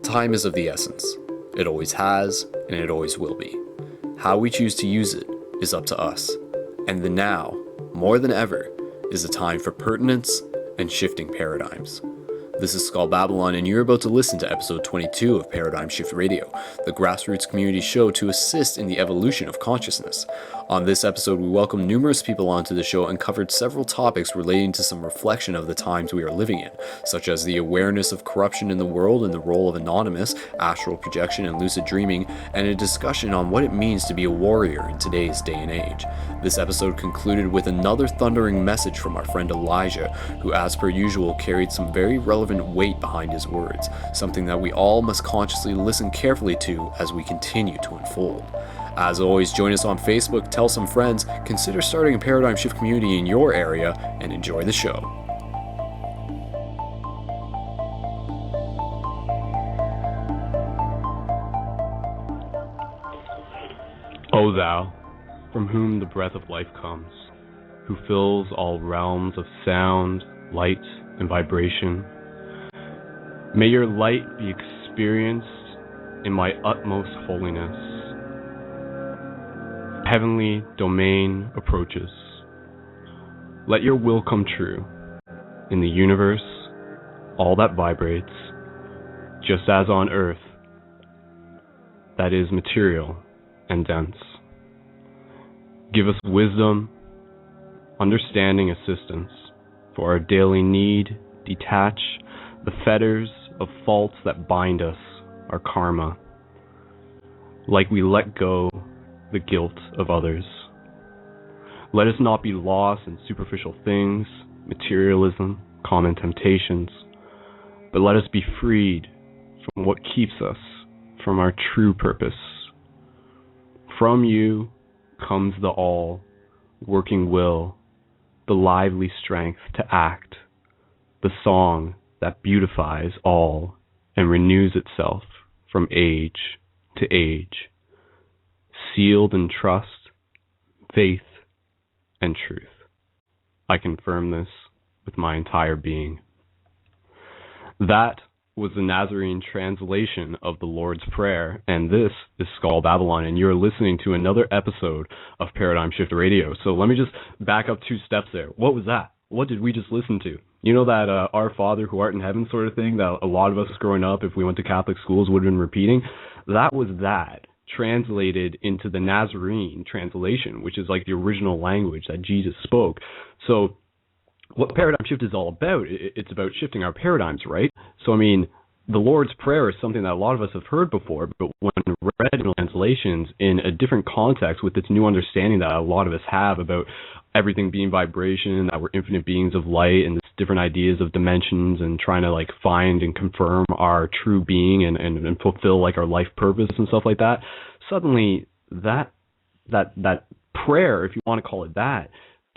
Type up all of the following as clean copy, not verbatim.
Time is of the essence. It always has, and it always will be. How we choose to use it is up to us. And the now, more than ever, is a time for pertinence and shifting paradigms. This is Skull Babylon, and you're about to listen to episode 22 of Paradigm Shift Radio, the grassroots community show to assist in the evolution of consciousness. On this episode, we welcomed numerous people onto the show and covered several topics relating to some reflection of the times we are living in, such as the awareness of corruption in the world and the role of Anonymous, Astral Projection, and Lucid Dreaming, and a discussion on what it means to be a warrior in today's day and age. This episode concluded with another thundering message from our friend Elijah, who as per usual carried some very relevant weight behind his words, something that we all must consciously listen carefully to as we continue to unfold. As always, join us on Facebook, tell some friends, consider starting a Paradigm Shift community in your area, and enjoy the show. O thou, from whom the breath of life comes, who fills all realms of sound, light, and vibration, may your light be experienced in my utmost holiness. Heavenly domain approaches. Let your will come true in the universe, all that vibrates, just as on earth, that is material and dense. Give us wisdom, understanding, assistance for our daily need. Detach the fetters of faults that bind us, our karma, like we let go the guilt of others. Let us not be lost in superficial things, materialism, common temptations, but let us be freed from what keeps us from our true purpose. From you comes the all, working will, the lively strength to act, the song that beautifies all and renews itself from age to age, sealed in trust, faith, and truth. I confirm this with my entire being. That was the Nazarene translation of the Lord's Prayer, and this is Skull Babylon, and you're listening to another episode of Paradigm Shift Radio. So let me just back up 2 steps there. What was that? What did we just listen to? You know that Our Father who art in heaven sort of thing that a lot of us growing up, if we went to Catholic schools, would have been repeating? That was that translated into the Nazarene translation, which is like the original language that Jesus spoke. So what Paradigm Shift is all about, it's about shifting our paradigms, right? So, I mean, the Lord's Prayer is something that a lot of us have heard before, but when read in translations in a different context with this new understanding that a lot of us have about everything being vibration, that we're infinite beings of light, and this different ideas of dimensions, and trying to like find and confirm our true being and fulfill like our life purpose and stuff like that, suddenly that prayer, if you want to call it that,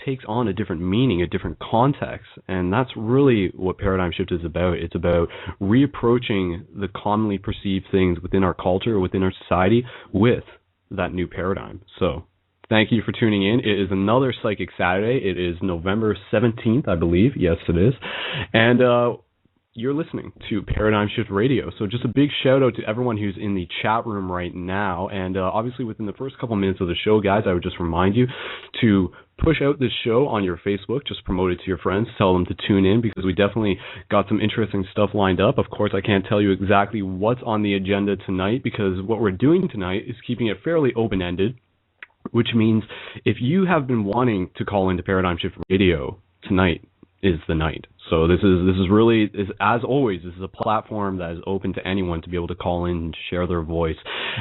takes on a different meaning, a different context. And that's really what Paradigm Shift is about. It's about reapproaching the commonly perceived things within our culture, within our society, with that new paradigm. So thank you for tuning in. It is another Psychic Saturday. It is November 17th, I believe. Yes, it is. And you're listening to Paradigm Shift Radio. So just a big shout out to everyone who's in the chat room right now. And obviously within the first couple minutes of the show, guys, I would just remind you to push out this show on your Facebook. Just promote it to your friends. Tell them to tune in because we definitely got some interesting stuff lined up. Of course, I can't tell you exactly what's on the agenda tonight because what we're doing tonight is keeping it fairly open-ended, which means if you have been wanting to call into Paradigm Shift Radio, tonight is the night. So this is really, as always, this is a platform that is open to anyone to be able to call in and share their voice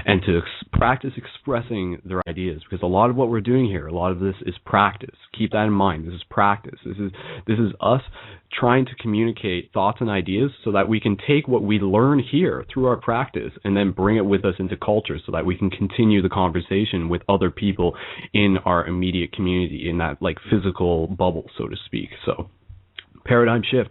and to practice expressing their ideas. Because a lot of what we're doing here, a lot of this is practice. Keep that in mind. This is practice. This is us trying to communicate thoughts and ideas so that we can take what we learn here through our practice and then bring it with us into culture so that we can continue the conversation with other people in our immediate community, in that like physical bubble, so to speak. So Paradigm Shift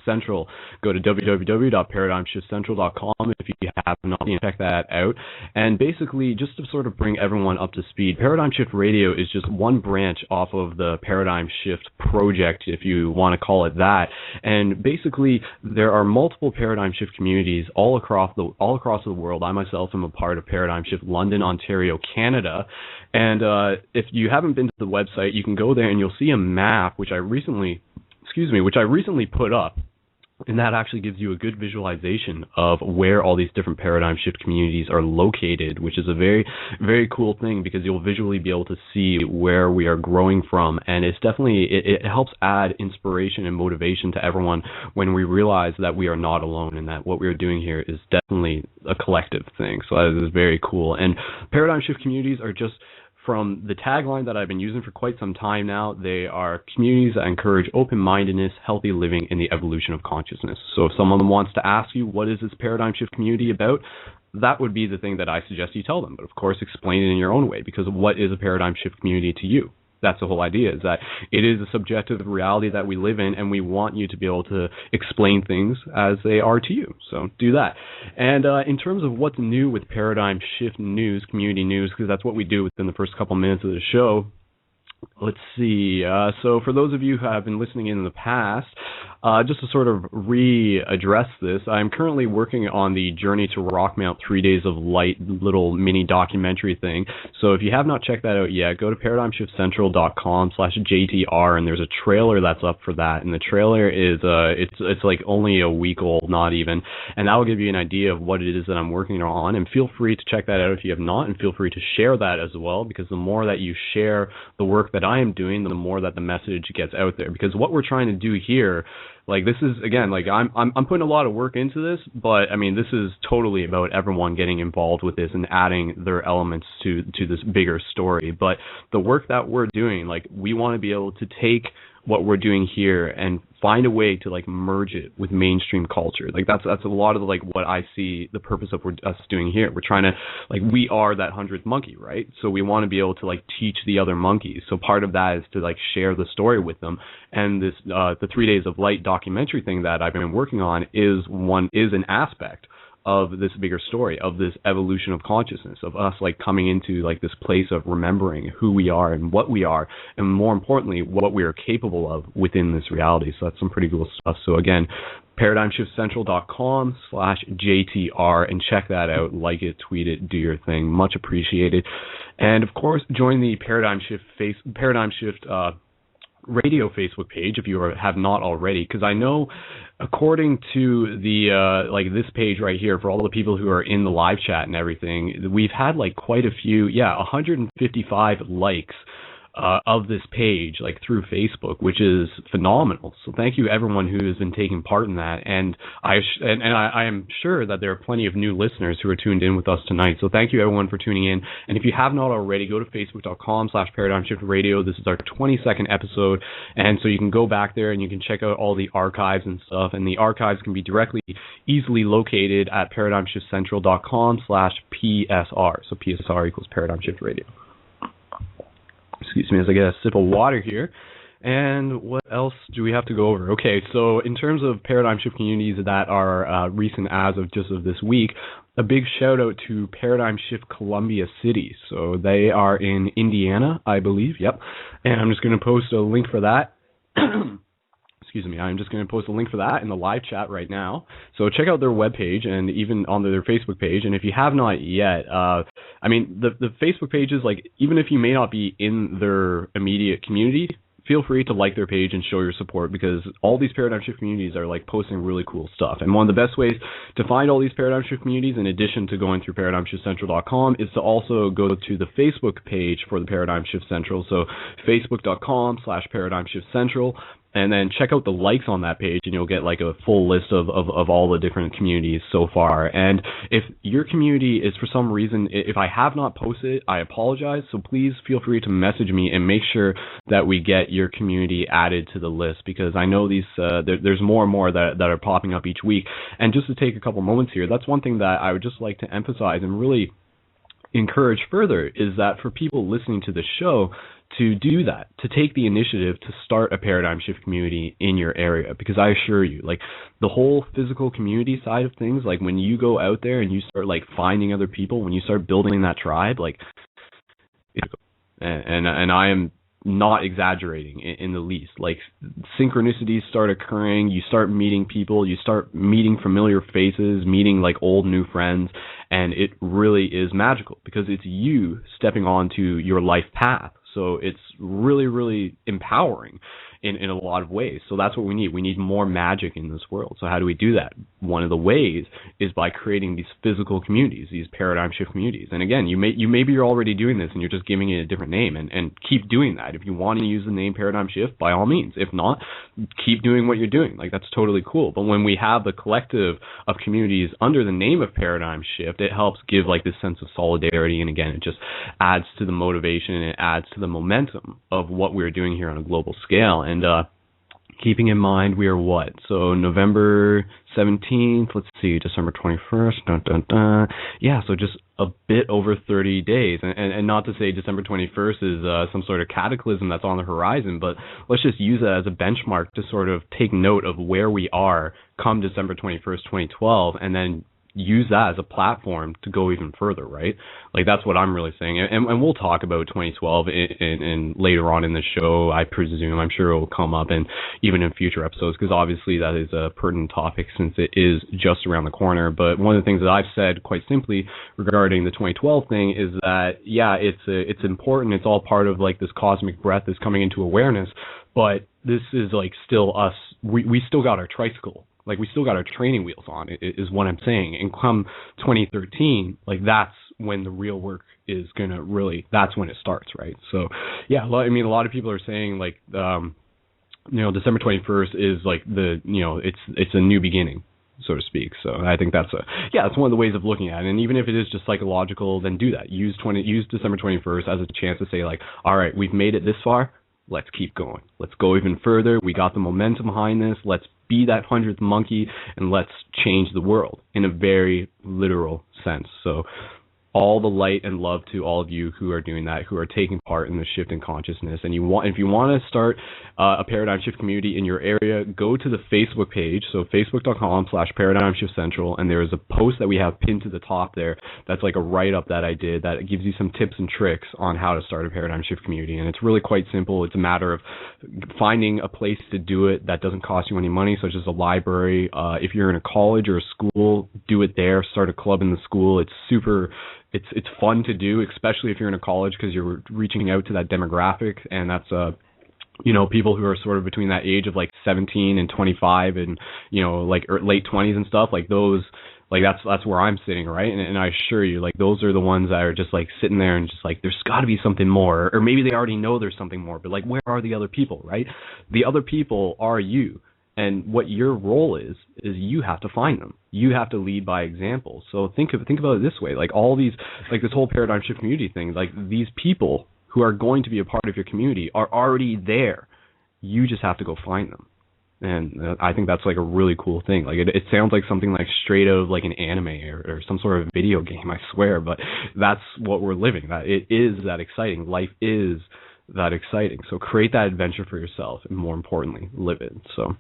Central. Go to www.paradigmshiftcentral.com if you have not seen it, check that out. And basically, just to sort of bring everyone up to speed, Paradigm Shift Radio is just one branch off of the Paradigm Shift project, if you want to call it that. And basically, there are multiple Paradigm Shift communities all across the world. I myself am a part of Paradigm Shift London, Ontario, Canada. And if you haven't been to the website, you can go there and you'll see a map, which I recently put up, and that actually gives you a good visualization of where all these different Paradigm Shift communities are located, which is a very, very cool thing because you'll visually be able to see where we are growing from, and it's definitely, it helps add inspiration and motivation to everyone when we realize that we are not alone and that what we are doing here is definitely a collective thing. So that is very cool. And Paradigm Shift communities are just, from the tagline that I've been using for quite some time now, they are communities that encourage open-mindedness, healthy living, and the evolution of consciousness. So if someone wants to ask you, what is this Paradigm Shift community about? That would be the thing that I suggest you tell them. But of course, explain it in your own way, because what is a Paradigm Shift community to you? That's the whole idea, is that it is a subjective reality that we live in, and we want you to be able to explain things as they are to you. So do that. And in terms of what's new with Paradigm Shift news, community news, because that's what we do within the first couple minutes of the show, let's see. So for those of you who have been listening in the past, just to sort of readdress this, I'm currently working on the Journey to Rockmont 3 Days of Light little mini documentary thing. So if you have not checked that out yet, go to paradigmshiftcentral.com/JTR, and there's a trailer that's up for that. And the trailer is it's like only a week old, not even, and that will give you an idea of what it is that I'm working on. And feel free to check that out if you have not, and feel free to share that as well, because the more that you share the work that I am doing, the more that the message gets out there. Because what we're trying to do here, like, this is, again, like, I'm putting a lot of work into this, but I mean, this is totally about everyone getting involved with this and adding their elements to this bigger story. But the work that we're doing, like, we want to be able to take what we're doing here and find a way to, like, merge it with mainstream culture. Like, that's a lot of, like, what I see the purpose of us doing here. We're trying to, like, we are that 100th monkey, right? So we want to be able to, like, teach the other monkeys. So part of that is to, like, share the story with them. And this the 3 Days of Light documentary thing that I've been working on is an aspect of this bigger story, of this evolution of consciousness, of us, like, coming into, like, this place of remembering who we are and what we are, and more importantly, what we are capable of within this reality. So that's some pretty cool stuff. So again, paradigmshiftcentral.com/JTR, and check that out. Like it, tweet it, do your thing. Much appreciated. And of course, join the Paradigm Shift Radio Facebook page if you have not already, because I know, according to the like this page right here, for all the people who are in the live chat and everything, we've had, like, quite a few, 155 likes of this page, like, through Facebook, which is phenomenal. So thank you everyone who has been taking part in that, and I am sure that there are plenty of new listeners who are tuned in with us tonight. So thank you everyone for tuning in. And if you have not already, go to facebook.com/paradigmshiftradio. This is our 22nd episode, and so you can go back there and you can check out all the archives and stuff. And the archives can be easily located at paradigmshiftcentral.com/PSR. So PSR equals Paradigm Shift Radio. Excuse me as I get a sip of water here. And what else do we have to go over? Okay, so in terms of Paradigm Shift communities that are recent as of this week, a big shout out to Paradigm Shift Columbia City. So they are in Indiana, I believe. Yep. And I'm just going to post a link for that. Excuse me, I'm just going to post a link for that in the live chat right now. So check out their webpage and even on their Facebook page. And if you have not yet, I mean, the Facebook page is, like, even if you may not be in their immediate community, feel free to like their page and show your support, because all these Paradigm Shift communities are, like, posting really cool stuff. And one of the best ways to find all these Paradigm Shift communities, in addition to going through paradigmshiftcentral.com, is to also go to the Facebook page for the Paradigm Shift Central. So facebook.com/paradigmshiftcentral. And then check out the likes on that page, and you'll get, like, a full list of all the different communities so far. And if your community is, for some reason, if I have not posted it, I apologize. So please feel free to message me and make sure that we get your community added to the list, because I know these there's more and more that are popping up each week. And just to take a couple moments here, that's one thing that I would just like to emphasize and really encourage further is that for people listening to the show to do that, to take the initiative to start a paradigm shift community in your area. Because I assure you, like, the whole physical community side of things, like when you go out there and you start like finding other people, when you start building that tribe, like, and I am not exaggerating in the least. Like, synchronicities start occurring, you start meeting people, you start meeting familiar faces, meeting like old new friends, and it really is magical because it's you stepping onto your life path. So it's really, really empowering in a lot of ways. So that's what we need. We need more magic in this world. So how do we do that? One of the ways is by creating these physical communities, these paradigm shift communities. And again, maybe you're already doing this and you're just giving it a different name, and keep doing that. If you want to use the name paradigm shift, by all means. If not, keep doing what you're doing. Like, that's totally cool. But when we have the collective of communities under the name of paradigm shift, it helps give like this sense of solidarity. And again, it just adds to the motivation and it adds to the momentum of what we're doing here on a global scale. And keeping in mind, we are what? So November 17th, let's see, December 21st, dun, dun, dun. Yeah, so just a bit over 30 days. And not to say December 21st is some sort of cataclysm that's on the horizon, but let's just use that as a benchmark to sort of take note of where we are come December 21st, 2012, and then use that as a platform to go even further, right? Like, that's what I'm really saying. And we'll talk about 2012 in later on in the show, I presume. I'm sure it will come up and even in future episodes, because obviously that is a pertinent topic since it is just around the corner. But one of the things that I've said quite simply regarding the 2012 thing is that, yeah, it's important. It's all part of like this cosmic breath that's coming into awareness. But this is like still us. We still got our tricycle. Like, we still got our training wheels on, is what I'm saying. And come 2013, like, that's when the real work is going to really, that's when it starts, right? So, yeah, I mean, a lot of people are saying, like, December 21st is, like, it's a new beginning, so to speak. So I think that's it's one of the ways of looking at it. And even if it is just psychological, then do that. Use December 21st as a chance to say, like, all right, we've made it this far. Let's keep going. Let's go even further. We got the momentum behind this. Let's be that 100th monkey, and let's change the world in a very literal sense. So all the light and love to all of you who are doing that, who are taking part in the shift in consciousness. And if you want to start a paradigm shift community in your area, go to the Facebook page. So facebook.com/paradigm shift central. And there is a post that we have pinned to the top there. That's like a write-up that I did that gives you some tips and tricks on how to start a paradigm shift community. And it's really quite simple. It's a matter of finding a place to do it that doesn't cost you any money, such as a library. If you're in a college or a school, do it there. Start a club in the school. It's fun to do, especially if you're in a college, because you're reaching out to that demographic, and that's people who are sort of between that age of like 17 and 25, and like late 20s and stuff, like those, like that's where I'm sitting, right? And I assure you, like, those are the ones that are just like sitting there and just like, there's got to be something more, or maybe they already know there's something more, but like, where are the other people, right? The other people are you. And what your role is you have to find them. You have to lead by example. So think about it this way: like, all these, like, this whole paradigm shift community thing, like, these people who are going to be a part of your community are already there. You just have to go find them. And I think that's like a really cool thing. Like, it sounds like something like straight out of like an anime or some sort of video game, I swear, but that's what we're living. That it is that exciting. Life is that exciting. So create that adventure for yourself, and more importantly, live it. So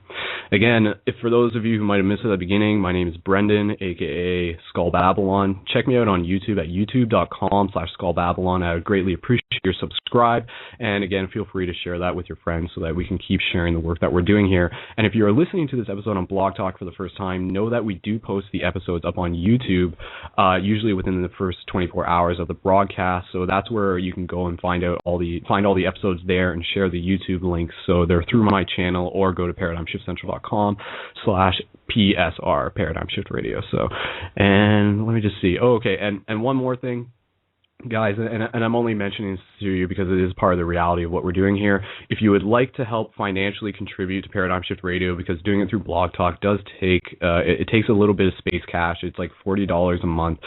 again, if for those of you who might have missed it at the beginning, my name is Brendan, aka Skull Babylon. Check me out on YouTube at youtube.com/SkullBabylon. I would greatly appreciate your subscribe. And again, feel free to share that with your friends so that we can keep sharing the work that we're doing here. And if you're listening to this episode on Blog Talk for the first time, know that we do post the episodes up on YouTube, usually within the first 24 hours of the broadcast. So that's where you can go and find all the episodes there and share the YouTube links. So they're through my channel, or go to paradigmshiftcentral.com/PSR, Paradigm Shift Radio. So, and let me just see. Oh, okay. And one more thing. Guys, and I'm only mentioning this to you because it is part of the reality of what we're doing here. If you would like to help financially contribute to Paradigm Shift Radio, because doing it through Blog Talk does take, it takes a little bit of space cash. It's like $40 a month.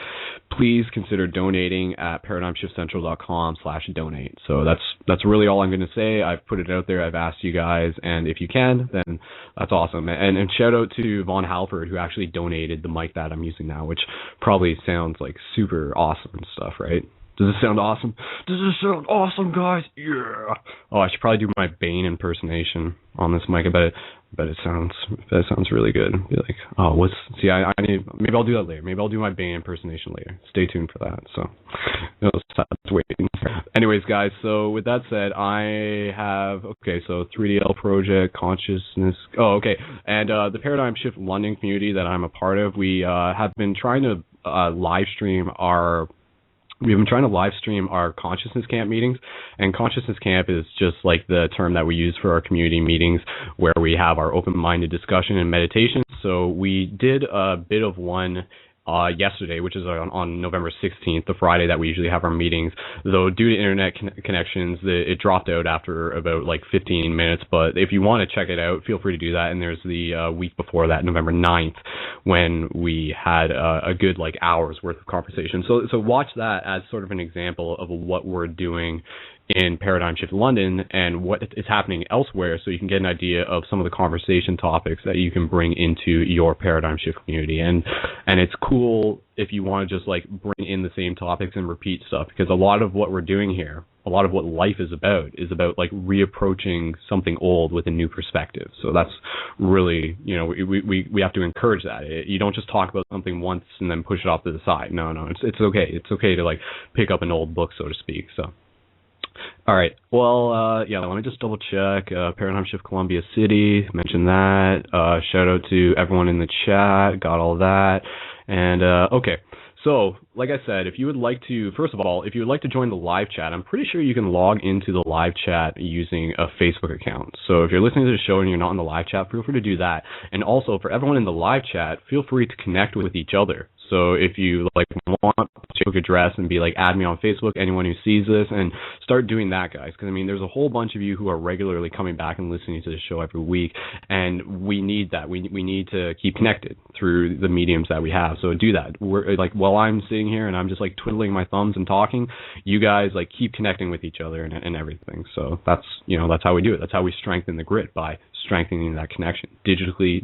Please consider donating at paradigmshiftcentral.com/donate. So that's really all I'm going to say. I've put it out there. I've asked you guys, and if you can, then that's awesome. And shout out to Von Halford, who actually donated the mic that I'm using now, which probably sounds like super awesome and stuff, right? Does this sound awesome? Does this sound awesome, guys? Yeah. Oh, I should probably do my Bane impersonation on this mic. I bet it sounds really good. Be like, oh, I need, maybe I'll do that later. Maybe I'll do my Bane impersonation later. Stay tuned for that. So, that's waiting. Anyways, guys, so with that said, I have, so 3DL Project, Consciousness, and the Paradigm Shift London community that I'm a part of, we have been trying to We've been trying to live stream our Consciousness Camp meetings, and Consciousness Camp is just like the term that we use for our community meetings where we have our open-minded discussion and meditation. So we did a bit of one yesterday, which is on November 16th, the Friday that we usually have our meetings. Though due to internet connections, it dropped out after about like 15 minutes. But if you want to check it out, feel free to do that. And there's the week before that, November 9th, when we had a good like hour's worth of conversation. So watch that as sort of an example of what we're doing in Paradigm Shift London and what is happening elsewhere, so you can get an idea of some of the conversation topics that you can bring into your Paradigm Shift community. And it's cool if you want to just like bring in the same topics and repeat stuff, because a lot of what we're doing here, a lot of what life is about like reapproaching something old with a new perspective. So that's really, we have to encourage that. You don't just talk about something once and then push it off to the side. No, it's okay. It's okay to like pick up an old book, so to speak. So. All right. Well, let me just double check. Paradigm Shift Columbia City, mentioned that. Shout out to everyone in the chat. Got all that. And, okay. So, like I said, if you would like to join the live chat, I'm pretty sure you can log into the live chat using a Facebook account. So if you're listening to the show and you're not in the live chat, feel free to do that. And also, for everyone in the live chat, feel free to connect with each other. So if you like want a Facebook address and be like, add me on Facebook, anyone who sees this, and start doing that, guys. Because, there's a whole bunch of you who are regularly coming back and listening to the show every week, and we need that. We need to keep connected through the mediums that we have. So do that. We're like, while I'm sitting here and I'm just like twiddling my thumbs and talking, you guys like keep connecting with each other and everything. So that's how we do it. That's how we strengthen the grid, by strengthening that connection digitally,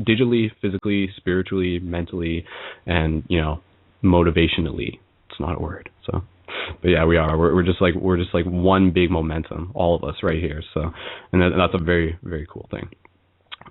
physically, spiritually, mentally, and motivationally. It's not a word. So, but yeah, we are. We're just like one big momentum, all of us right here. So, and that's a very, very cool thing.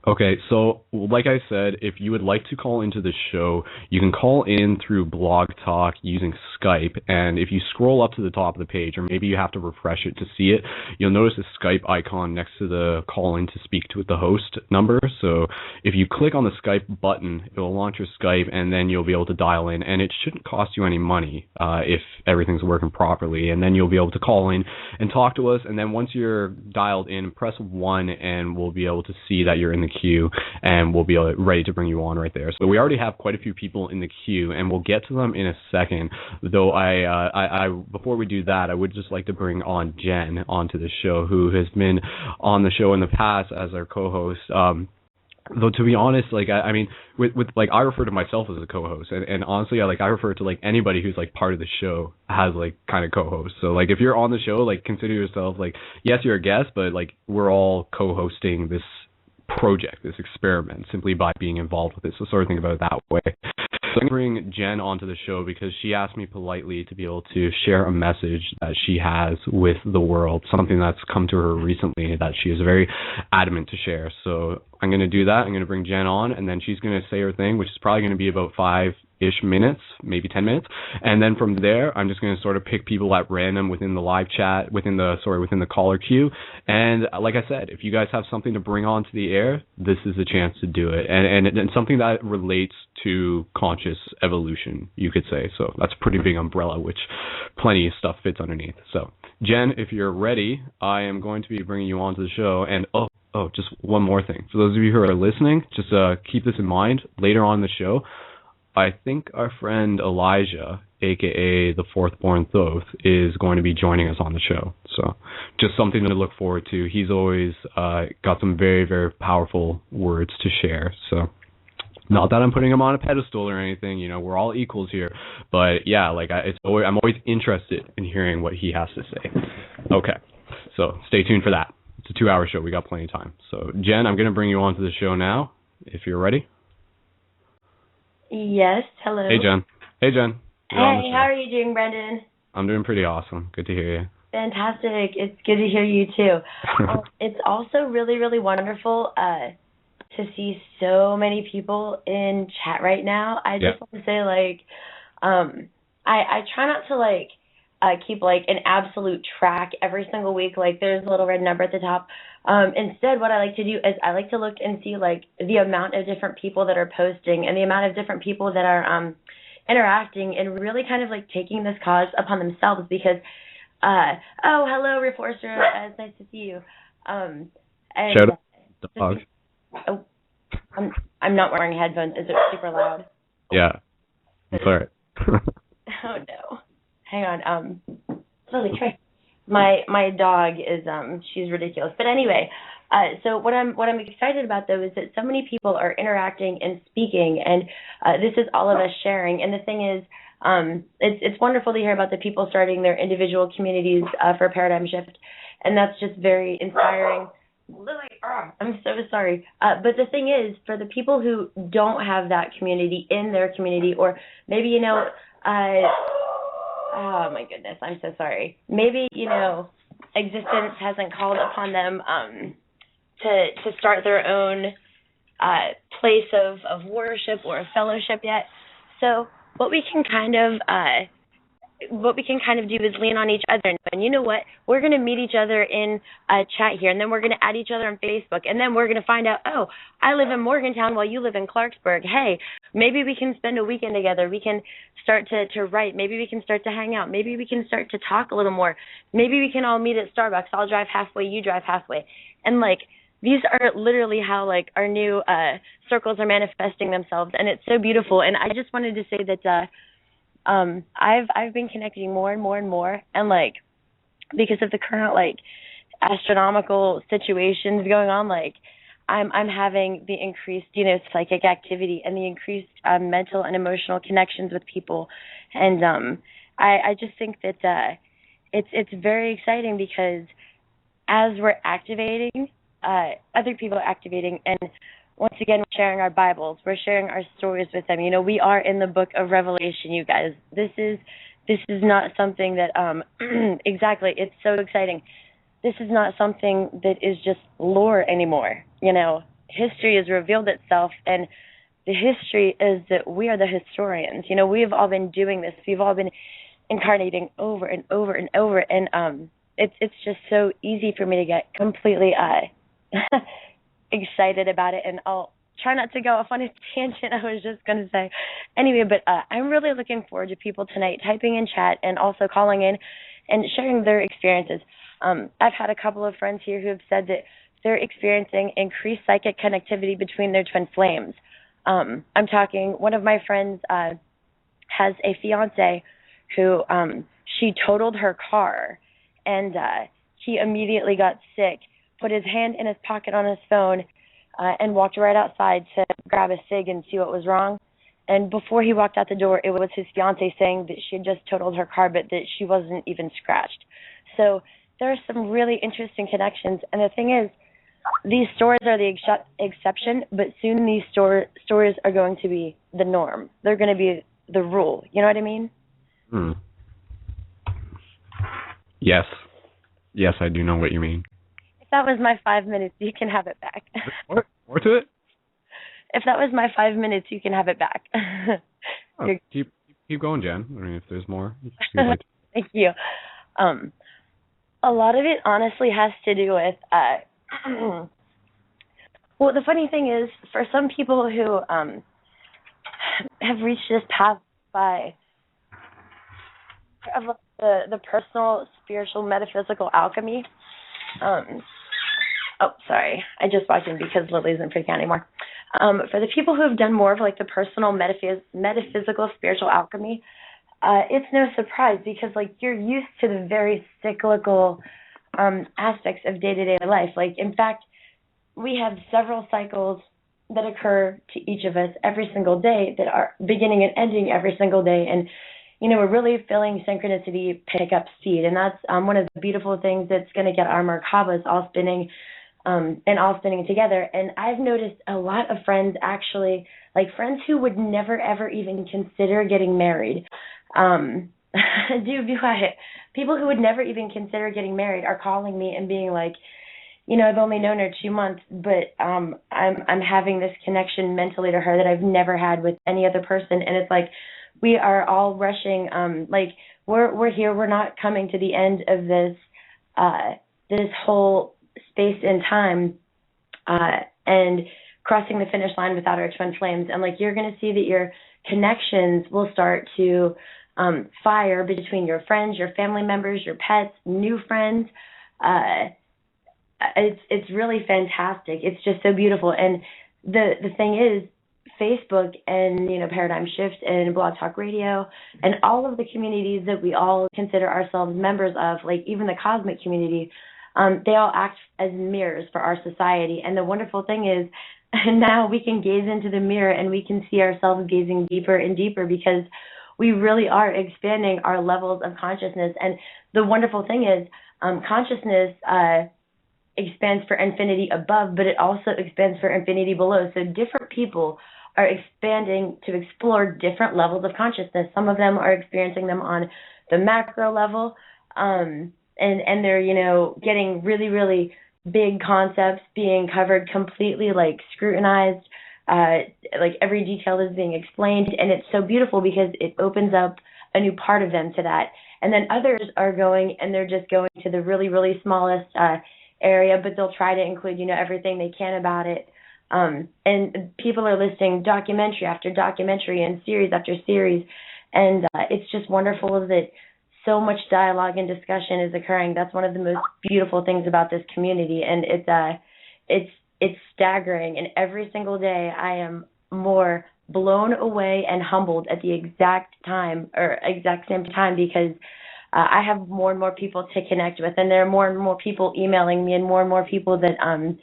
Okay, so like I said, if you would like to call into the show, you can call in through Blog Talk using Skype, and if you scroll up to the top of the page, or maybe you have to refresh it to see it, you'll notice a Skype icon next to the call in to speak to the host number. So if you click on the Skype button, it will launch your Skype, and then you'll be able to dial in, and it shouldn't cost you any money if everything's working properly, and then you'll be able to call in and talk to us, and then once you're dialed in, press 1, and we'll be able to see that you're in the queue, and we'll be ready to bring you on right there. So we already have quite a few people in the queue, and we'll get to them in a second. Though I before we do that, I would just like to bring on Jen onto the show, who has been on the show in the past as our co-host. Though to be honest, like with like I refer to myself as a co-host, and honestly, I refer to like anybody who's like part of the show as like kind of co-host. So like if you're on the show, like consider yourself like, yes, you're a guest, but like we're all co-hosting this project, this experiment, simply by being involved with it. So sort of think about it that way. So I'm going to bring Jen onto the show because she asked me politely to be able to share a message that she has with the world, something that's come to her recently that she is very adamant to share. So I'm going to do that. I'm going to bring Jen on, and then she's going to say her thing, which is probably going to be about 5-ish minutes, maybe 10 minutes. And then from there, I'm just going to sort of pick people at random within the live chat, within the caller queue. And like I said, if you guys have something to bring onto the air, this is a chance to do it. And something that relates to conscious evolution, you could say. So that's a pretty big umbrella, which plenty of stuff fits underneath. So Jen, if you're ready, I am going to be bringing you onto the show. And oh, just one more thing. For those of you who are listening, just keep this in mind. Later on in the show, I think our friend Elijah, aka the fourth born Thoth, is going to be joining us on the show. So just something to look forward to. He's always got some very, very powerful words to share. So not that I'm putting him on a pedestal or anything, you know, we're all equals here. But yeah, like I'm always interested in hearing what he has to say. Okay, so stay tuned for that. It's a 2-hour show. We got plenty of time. So Jen, I'm going to bring you on to the show now, if you're ready. Yes, hello. Hey, Jen. Hey, Jen. Hey, how are you doing, Brendan? I'm doing pretty awesome. Good to hear you. Fantastic. It's good to hear you, too. It's also really, really wonderful to see so many people in chat right now. I just want to say, like, I try not to, like, keep, like, an absolute track every single week. Like, there's a little red number at the top. Instead, what I like to do is I like to look and see, like, the amount of different people that are posting and the amount of different people that are interacting and really kind of, like, taking this cause upon themselves because, oh, hello, Reforcer. It's nice to see you. And, shout out the dog. Oh, I'm not wearing headphones. Is it super loud? Yeah. I'm sorry. Oh, no. Hang on. Slowly, Trey. My dog is she's ridiculous. But anyway, so what I'm excited about though is that so many people are interacting and speaking, and this is all of us sharing. And the thing is, it's wonderful to hear about the people starting their individual communities for paradigm shift, and that's just very inspiring. Lily, I'm so sorry. But the thing is, for the people who don't have that community in their community, or maybe, you know, oh my goodness, I'm so sorry. Maybe, you know, existence hasn't called upon them to start their own place of worship or fellowship yet. So what we can kind of do is lean on each other. And you know what? We're going to meet each other in a chat here, and then we're going to add each other on Facebook, and then we're going to find out, oh, I live in Morgantown while you live in Clarksburg. Hey, maybe we can spend a weekend together. We can start to write. Maybe we can start to hang out. Maybe we can start to talk a little more. Maybe we can all meet at Starbucks. I'll drive halfway, you drive halfway. And, like, these are literally how, like, our new circles are manifesting themselves, and it's so beautiful. And I just wanted to say that I've been connecting more and more and more, and like because of the current like astronomical situations going on, like I'm having the increased, you know, psychic activity and the increased mental and emotional connections with people, and I just think that it's very exciting because as we're activating, other people are activating, and once again, we're sharing our Bibles. We're sharing our stories with them. You know, we are in the book of Revelation, you guys. This is not something that, exactly, it's so exciting. This is not something that is just lore anymore. You know, history has revealed itself, and the history is that we are the historians. You know, we've all been doing this. We've all been incarnating over and over and over, and it's just so easy for me to get completely excited about it, and I'll try not to go off on a tangent. I was just going to say anyway, but I'm really looking forward to people tonight typing in chat and also calling in and sharing their experiences. I've had a couple of friends here who have said that they're experiencing increased psychic connectivity between their twin flames. I'm talking, one of my friends has a fiance who she totaled her car, and he immediately got sick, put his hand in his pocket on his phone, and walked right outside to grab a cig and see what was wrong. And before he walked out the door, it was his fiance saying that she had just totaled her car, but that she wasn't even scratched. So there are some really interesting connections. And the thing is, these stories are the exception, but soon these stories are going to be the norm. They're going to be the rule. You know what I mean? Yes. Yes, I do know what you mean. If that was my 5 minutes, you can have it back. More to it? If that was my 5 minutes, you can have it back. Keep going, Jen. I mean, if there's more. Thank you. A lot of it honestly has to do with, well, the funny thing is, for some people who have reached this path by the personal, spiritual, metaphysical alchemy. Oh, sorry. I just walked in because Lily isn't freaking out anymore. For the people who have done more of like the personal metaphysical spiritual alchemy, it's no surprise because like you're used to the very cyclical aspects of day-to-day life. Like, in fact, we have several cycles that occur to each of us every single day that are beginning and ending every single day. And, you know, we're really feeling synchronicity pick up speed. And that's one of the beautiful things that's going to get our Merkabas all spinning and all spinning together. And I've noticed a lot of friends actually, like friends who would never, ever even consider getting married. People who would never even consider getting married are calling me and being like, you know, I've only known her 2 months, but I'm having this connection mentally to her that I've never had with any other person. And it's like we are all rushing. Like we're here. We're not coming to the end of this whole space and time and crossing the finish line without our twin flames. And like you're going to see that your connections will start to fire between your friends, your family members, your pets, new friends. It's really fantastic. It's just so beautiful. And the thing is, Facebook and, you know, Paradigm Shift and Blog Talk Radio and all of the communities that we all consider ourselves members of, like even the cosmic community, they all act as mirrors for our society. And the wonderful thing is now we can gaze into the mirror and we can see ourselves gazing deeper and deeper because we really are expanding our levels of consciousness. And the wonderful thing is consciousness expands for infinity above, but it also expands for infinity below. So different people are expanding to explore different levels of consciousness. Some of them are experiencing them on the macro level, and they're, you know, getting really, really big concepts being covered completely, like scrutinized, like every detail is being explained, and it's so beautiful because it opens up a new part of them to that. And then others are going and they're just going to the really, really smallest area, but they'll try to include, you know, everything they can about it. And people are listing documentary after documentary and series after series. And it's just wonderful that so much dialogue and discussion is occurring. That's one of the most beautiful things about this community. And it's staggering. And every single day I am more blown away and humbled at the exact same time because I have more and more people to connect with, and there are more and more people emailing me and more people that I'm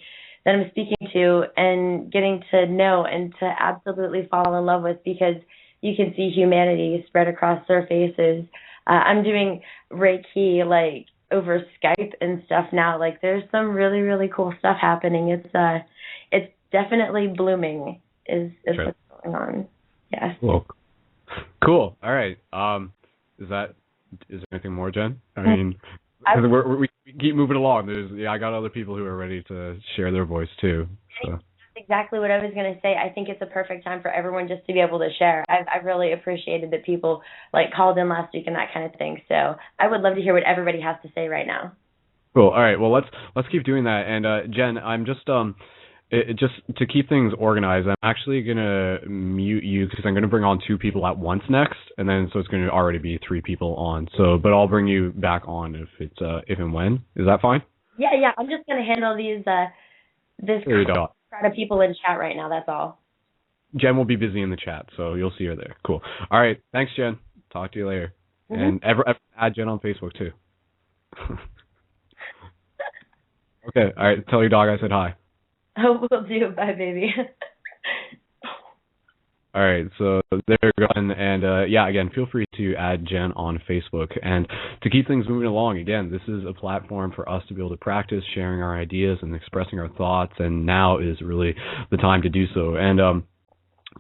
speaking to and getting to know and to absolutely fall in love with because you can see humanity spread across their faces. I'm doing Reiki like over Skype and stuff now. Like there's some really, really cool stuff happening. It's definitely blooming is what's going on. Yes. Cool. All right. Is there anything more, Jen? I mean, we keep moving along. I got other people who are ready to share their voice too. So. That's exactly what I was going to say. I think it's a perfect time for everyone just to be able to share. I've really appreciated that people like called in last week and that kind of thing. So I would love to hear what everybody has to say right now. Cool. All right. Well, let's keep doing that. And Jen, I'm just just to keep things organized, I'm actually going to mute you because I'm going to bring on 2 people at once next, and then so it's going to already be 3 people on. So, but I'll bring you back on if and when. Is that fine? Yeah. I'm just going to handle this crowd of people in chat right now. That's all. Jen will be busy in the chat, so you'll see her there. Cool. All right. Thanks, Jen. Talk to you later. Mm-hmm. And ever add Jen on Facebook too. Okay. All right. Tell your dog I said hi. Oh, we'll do. Bye, baby. All right, so there you go. And again, feel free to add Jen on Facebook. And to keep things moving along, again, this is a platform for us to be able to practice sharing our ideas and expressing our thoughts, and now is really the time to do so. And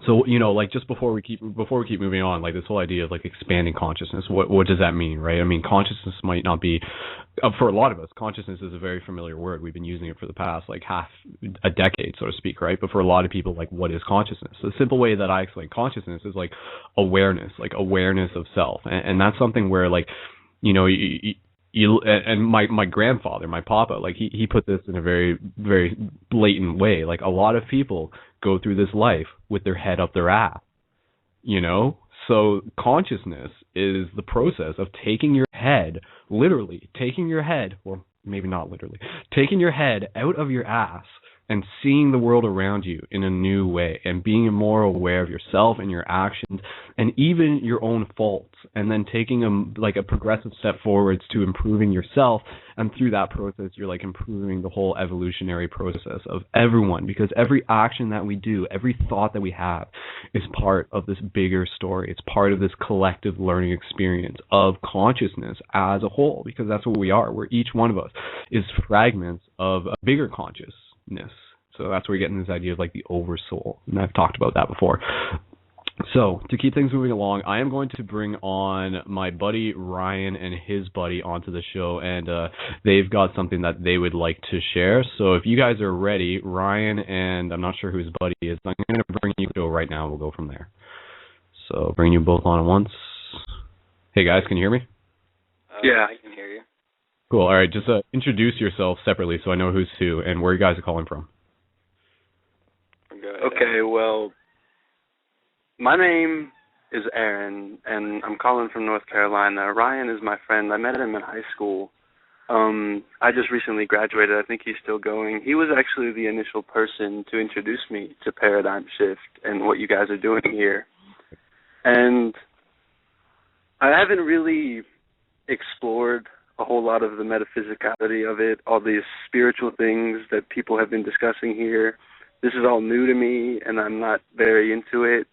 so, you know, like just before we keep moving on, like this whole idea of like expanding consciousness, what does that mean, right? I mean, consciousness might not be, for a lot of us, consciousness is a very familiar word. We've been using it for the past like half a decade, so to speak, right? But for a lot of people, like, what is consciousness? The simple way that I explain consciousness is like awareness of self. And that's something where, like, you know, and my grandfather, my papa, like he put this in a very, very blatant way. Like a lot of people go through this life with their head up their ass, you know? So consciousness is the process of taking your head, literally taking your head, or maybe not literally, taking your head out of your ass, and seeing the world around you in a new way and being more aware of yourself and your actions and even your own faults, and then taking a progressive step forwards to improving yourself. And through that process, you're like improving the whole evolutionary process of everyone, because every action that we do, every thought that we have is part of this bigger story. It's part of this collective learning experience of consciousness as a whole, because that's what we are. We're each one of us is fragments of a bigger consciousness. So that's where we're getting this idea of like the oversoul. And I've talked about that before. So to keep things moving along, I am going to bring on my buddy Ryan and his buddy onto the show, and they've got something that they would like to share. So if you guys are ready, Ryan and I'm not sure who his buddy is, I'm going to bring you to go right now. We'll go from there. So bring you both on at once. Hey guys, can you hear me? Yeah, I can hear you. Cool. All right, just introduce yourself separately so I know who's who and where you guys are calling from. Okay, well, my name is Aaron, and I'm calling from North Carolina. Ryan is my friend. I met him in high school. I just recently graduated. I think he's still going. He was actually the initial person to introduce me to Paradigm Shift and what you guys are doing here. And I haven't really explored a whole lot of the metaphysicality of it, all these spiritual things that people have been discussing here. This is all new to me, and I'm not very into it.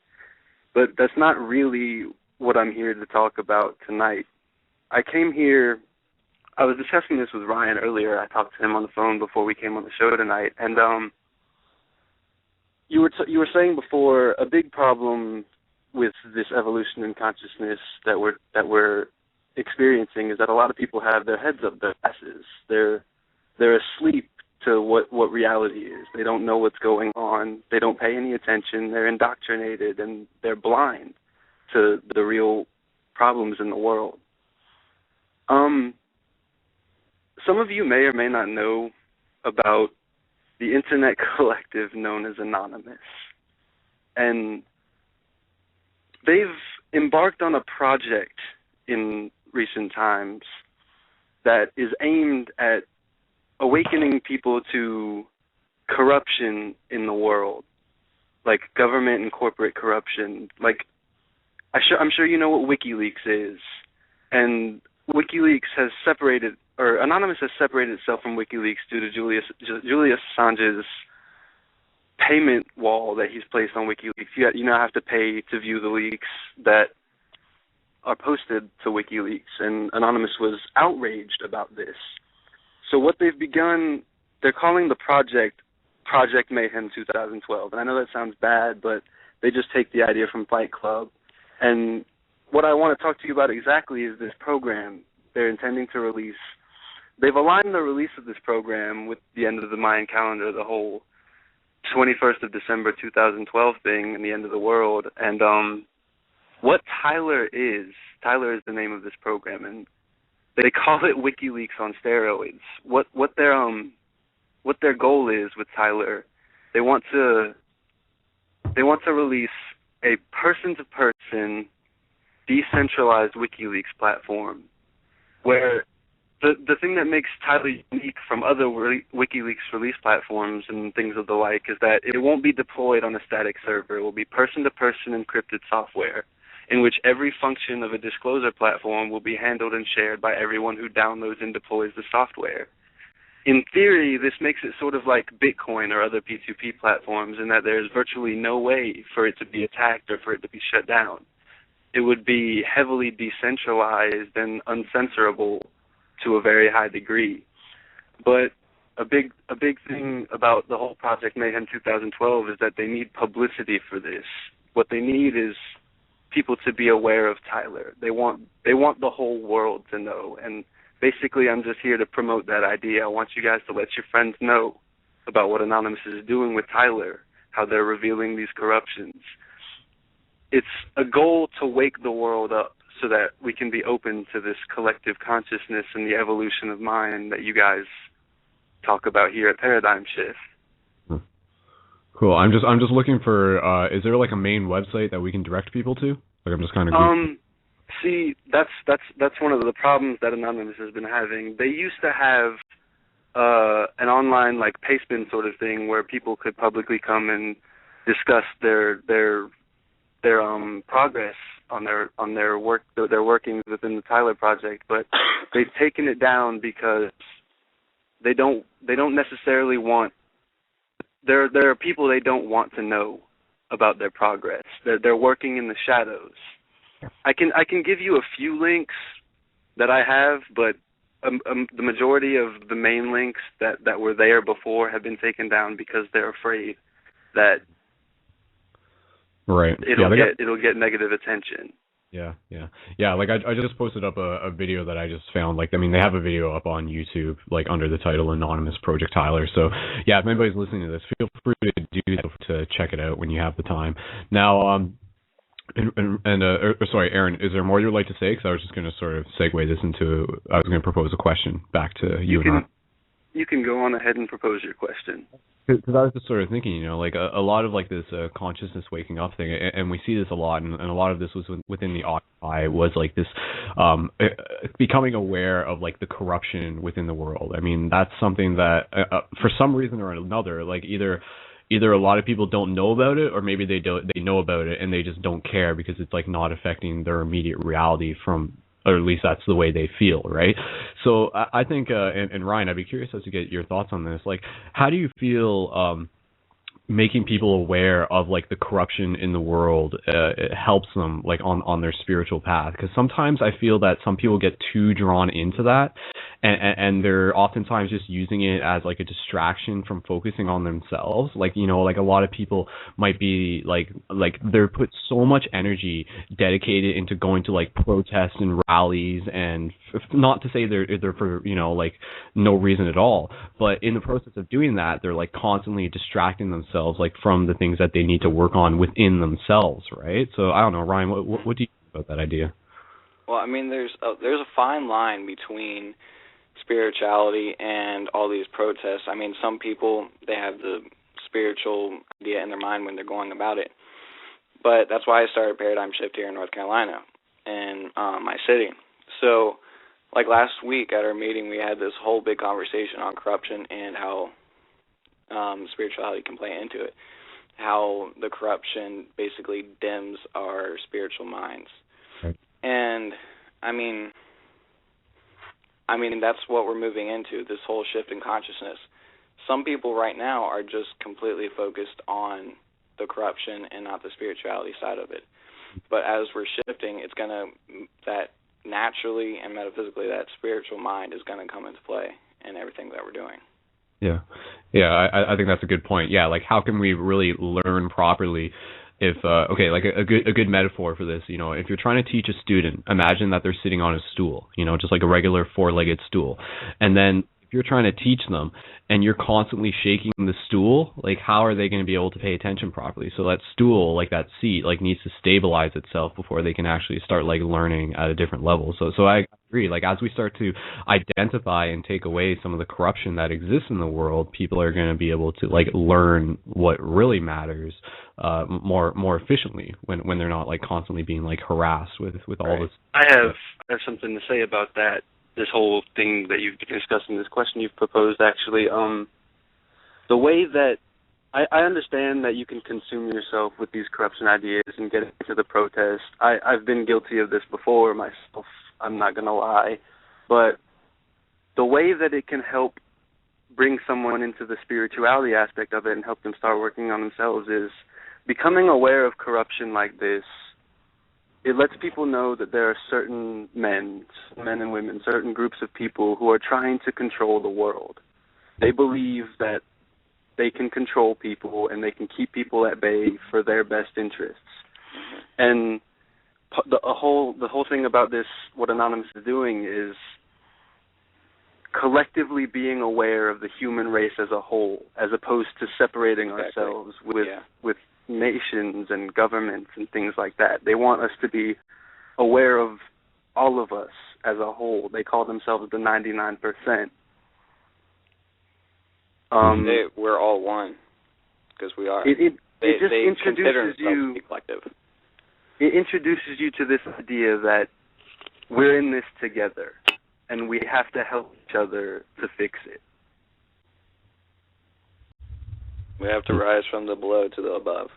But that's not really what I'm here to talk about tonight. I came here, I was discussing this with Ryan earlier. I talked to him on the phone before we came on the show tonight. And you were saying before, a big problem with this evolution in consciousness that we're experiencing is that a lot of people have their heads up their asses. They're asleep to what reality is. They don't know what's going on. They don't pay any attention. They're indoctrinated, and they're blind to the real problems in the world. Some of you may or may not know about the internet collective known as Anonymous. And they've embarked on a project in recent times that is aimed at awakening people to corruption in the world, like government and corporate corruption. Like, I'm sure you know what WikiLeaks is, and WikiLeaks has separated, or Anonymous has separated itself from WikiLeaks due to Julius Assange's payment wall that he's placed on WikiLeaks. You now have to pay to view the leaks that are posted to WikiLeaks, and Anonymous was outraged about this. So what they've begun, they're calling the project Mayhem 2012. And I know that sounds bad, but they just take the idea from Fight Club. And what I want to talk to you about exactly is this program they're intending to release. They've aligned the release of this program with the end of the Mayan calendar, the whole 21st of December 2012 thing and the end of the world. And what Tyler is the name of this program, and they call it WikiLeaks on steroids. What their goal is with Tyler, they want to release a person-to-person decentralized WikiLeaks platform, where the thing that makes Tyler unique from other WikiLeaks release platforms and things of the like is that it won't be deployed on a static server. It will be person-to-person encrypted software, in which every function of a disclosure platform will be handled and shared by everyone who downloads and deploys the software. In theory, this makes it sort of like Bitcoin or other P2P platforms in that there's virtually no way for it to be attacked or for it to be shut down. It would be heavily decentralized and uncensorable to a very high degree. But a big thing about the whole Project Mayhem 2012 is that they need publicity for this. What they need is people to be aware of Tyler. They want the whole world to know. And basically, I'm just here to promote that idea. I want you guys to let your friends know about what Anonymous is doing with Tyler, how they're revealing these corruptions. It's a goal to wake the world up so that we can be open to this collective consciousness and the evolution of mind that you guys talk about here at Paradigm Shift. Cool. I'm just looking for. Is there like a main website that we can direct people to? Like, I'm just kind of. See, that's one of the problems that Anonymous has been having. They used to have an online like Pastebin sort of thing where people could publicly come and discuss their progress on their work, their workings within the Tyler Project, but they've taken it down because they don't necessarily want. There are people they don't want to know about their progress. They're working in the shadows. I can give you a few links that I have, but the majority of the main links that were there before have been taken down because they're afraid that it'll get negative attention. Yeah. Like I just posted up a video that I just found. Like, I mean, they have a video up on YouTube, like under the title Anonymous Project Tyler. So yeah, if anybody's listening to this, feel free to do that, to check it out when you have the time. Now, sorry, Aaron, is there more you'd like to say? Because I was just going to sort of segue this into, I was going to propose a question back to you. You can go on ahead and propose your question. Because I was just sort of thinking, you know, like a lot of like this consciousness waking up thing, and we see this a lot, and a lot of this was within the Occupy, was like this becoming aware of like the corruption within the world. I mean, that's something that for some reason or another, like either a lot of people don't know about it, or maybe they know about it and they just don't care because it's like not affecting their immediate reality or at least that's the way they feel, right? So I think, and Ryan, I'd be curious as to get your thoughts on this. Like, how do you feel making people aware of like the corruption in the world it helps them like on their spiritual path? Because sometimes I feel that some people get too drawn into that, and they're oftentimes just using it as like a distraction from focusing on themselves. Like, you know, like a lot of people might be like they're put so much energy dedicated into going to like protests and rallies, and not to say they're for, you know, like no reason at all, but in the process of doing that, they're like constantly distracting themselves like from the things that they need to work on within themselves, right? So I don't know, Ryan, what do you think about that idea? Well, I mean, there's a fine line between spirituality and all these protests. I mean, some people, they have the spiritual idea in their mind when they're going about it, but that's why I started Paradigm Shift here in North Carolina, in my city. So, like last week at our meeting, we had this whole big conversation on corruption and how spirituality can play into it, how the corruption basically dims our spiritual minds. Right. And I mean that's what we're moving into, this whole shift in consciousness. Some people right now are just completely focused on the corruption and not the spirituality side of it. But as we're shifting, it's going to, that naturally and metaphysically, that spiritual mind is going to come into play in everything that we're doing. Yeah, I think that's a good point. Yeah, like how can we really learn properly if, like a good metaphor for this, you know, if you're trying to teach a student, imagine that they're sitting on a stool, you know, just like a regular four-legged stool. And then if you're trying to teach them and you're constantly shaking the stool, like how are they going to be able to pay attention properly? So that stool, like that seat, like needs to stabilize itself before they can actually start like learning at a different level. So I agree, like as we start to identify and take away some of the corruption that exists in the world, people are going to be able to like learn what really matters more efficiently when they're not like constantly being like harassed with all this. I have something to say about that. This whole thing that you've discussed in this question you've proposed, actually, the way that I understand that you can consume yourself with these corruption ideas and get into the protest. I've been guilty of this before myself, I'm not going to lie. But the way that it can help bring someone into the spirituality aspect of it and help them start working on themselves is becoming aware of corruption like this. It lets people know that there are certain men and women, certain groups of people who are trying to control the world. They believe that they can control people and they can keep people at bay for their best interests. And the whole thing about this, what Anonymous is doing, is collectively being aware of the human race as a whole, as opposed to separating ourselves with nations and governments and things like that. They want us to be aware of all of us as a whole. They call themselves the 99%. We're all one, because we are. It just they introduces you. Collective. It introduces you to this idea that we're in this together, and we have to help each other to fix it. We have to rise from the below to the above.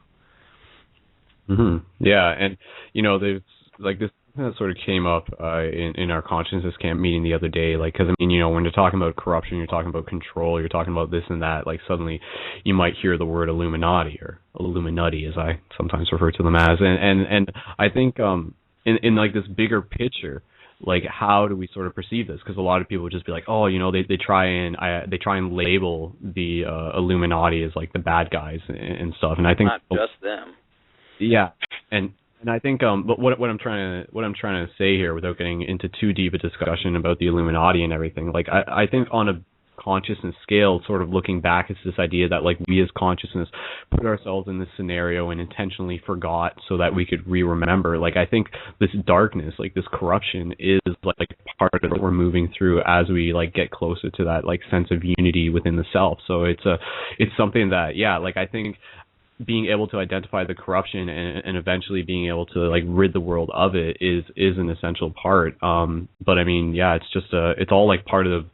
Yeah, and there's like this that sort of came up in our consciousness camp meeting the other day, like, because when you're talking about corruption, you're talking about control, you're talking about this and that, like suddenly you might hear the word Illuminati or Illuminati, as I sometimes refer to them as, and I think in like this bigger picture, like how do we sort of perceive this? Because a lot of people would just be like, oh, they try and label the Illuminati as like the bad guys and stuff, and I think not just them. Yeah, and I think, but what I'm trying to say here, without getting into too deep a discussion about the Illuminati and everything, like I think on a consciousness scale, sort of looking back, it's this idea that like we as consciousness put ourselves in this scenario and intentionally forgot so that we could remember. Like I think this darkness, like this corruption, is like part of what we're moving through as we like get closer to that like sense of unity within the self. So it's something that, yeah, like I think being able to identify the corruption and eventually being able to like rid the world of it is an essential part. But I mean, yeah, it's just it's all part of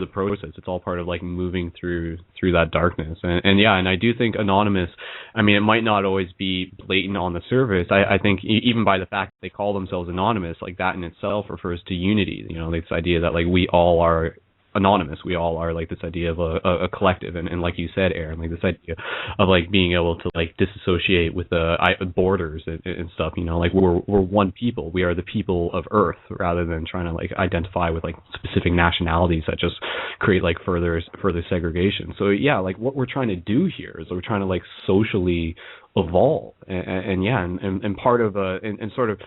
the process. It's all part of like moving through that darkness. And yeah, and I do think Anonymous, I mean, it might not always be blatant on the surface. I think even by the fact that they call themselves Anonymous, like that in itself refers to unity. This idea that like we all are anonymous. We all are like this idea of a collective, and like you said, Aaron, like this idea of like being able to like disassociate with the borders and stuff. Like we're one people. We are the people of Earth, rather than trying to like identify with like specific nationalities that just create like further segregation. So yeah, like what we're trying to do here is we're trying to like socially evolve, and part of and sort of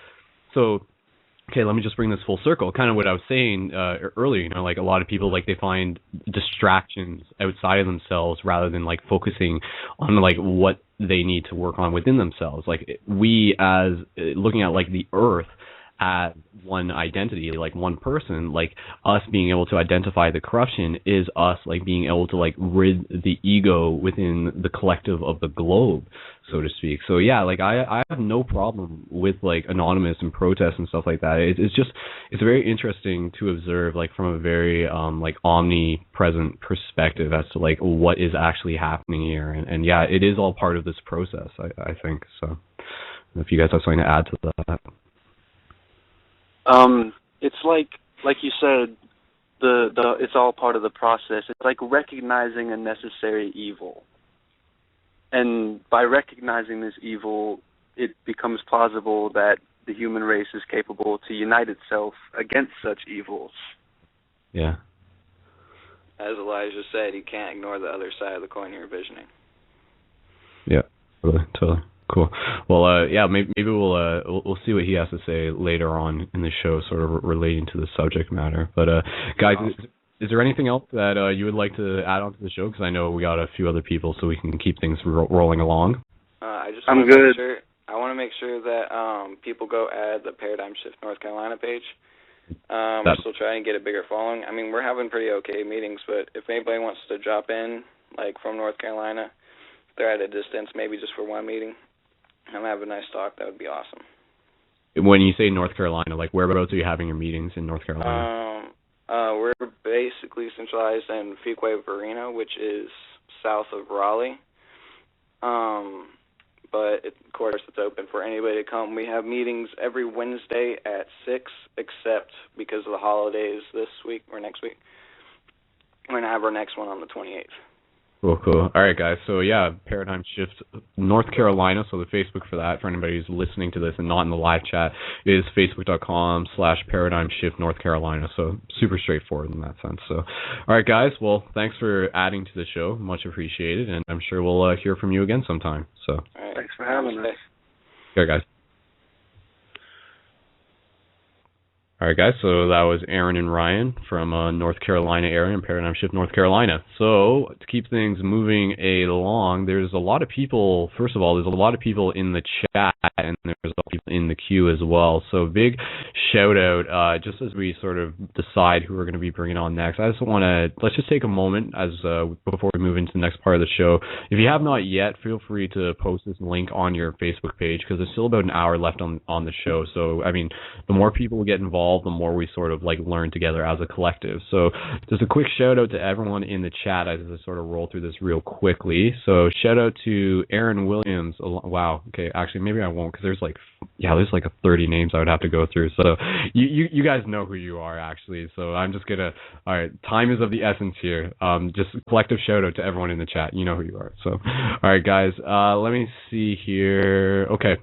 so. Okay, let me just bring this full circle. Kind of what I was saying earlier, like a lot of people, like they find distractions outside of themselves rather than like focusing on like what they need to work on within themselves. Like we as looking at like the earth as one identity, like one person, like us being able to identify the corruption is us like being able to like rid the ego within the collective of the globe, so to speak. So yeah, like I have no problem with like Anonymous and protests and stuff like that. It's very interesting to observe like from a very like omnipresent perspective as to like what is actually happening here. And yeah, it is all part of this process, I think. So if you guys have something to add to that. It's like you said, it's all part of the process. It's like recognizing a necessary evil. And by recognizing this evil, it becomes plausible that the human race is capable to unite itself against such evils. Yeah. As Elijah said, you can't ignore the other side of the coin you're envisioning. Yeah, totally. Cool. Well, yeah, maybe we'll see what he has to say later on in the show, sort of relating to the subject matter. But guys, is there anything else that you would like to add on to the show? Because I know we got a few other people, so we can keep things rolling along. I'm good. I want to make sure that people go add the Paradigm Shift North Carolina page. We're still trying to get a bigger following. I mean, we're having pretty okay meetings, but if anybody wants to drop in, like from North Carolina, if they're at a distance, maybe just for one meeting, and have a nice talk, that would be awesome. When you say North Carolina, like whereabouts are you having your meetings in North Carolina? We're basically centralized in Fuquay Arena, which is south of Raleigh. But of course, it's open for anybody to come. We have meetings every Wednesday at 6, except because of the holidays this week or next week. We're going to have our next one on the 28th. Cool. All right, guys. So, yeah, Paradigm Shift North Carolina. So the Facebook for that, for anybody who's listening to this and not in the live chat, is facebook.com/Paradigm Shift North Carolina. So super straightforward in that sense. So, all right, guys. Well, thanks for adding to the show. Much appreciated. And I'm sure we'll hear from you again sometime. So, all right. Thanks for having us. Okay, guys. All right, guys, so that was Aaron and Ryan from North Carolina area and Paradigm Shift North Carolina. So to keep things moving along, there's a lot of people, first of all, there's a lot of people in the chat, and there's a lot of people in the queue as well. So big shout out, just as we sort of decide who we're going to be bringing on next. I just want to, let's just take a moment as before we move into the next part of the show. If you have not yet, feel free to post this link on your Facebook page, because there's still about an hour left on the show. So, I mean, the more people we get involved, the more we sort of like learn together as a collective. So just a quick shout out to everyone in the chat as I sort of roll through this real quickly. So shout out to Aaron Williams. Wow. Okay. Actually, maybe I won't, because there's like a 30 names I would have to go through. So you guys know who you are, actually. So I'm just gonna, all right, time is of the essence here. Just collective shout out to everyone in the chat. You know who you are. So, all right, guys, let me see here. Okay.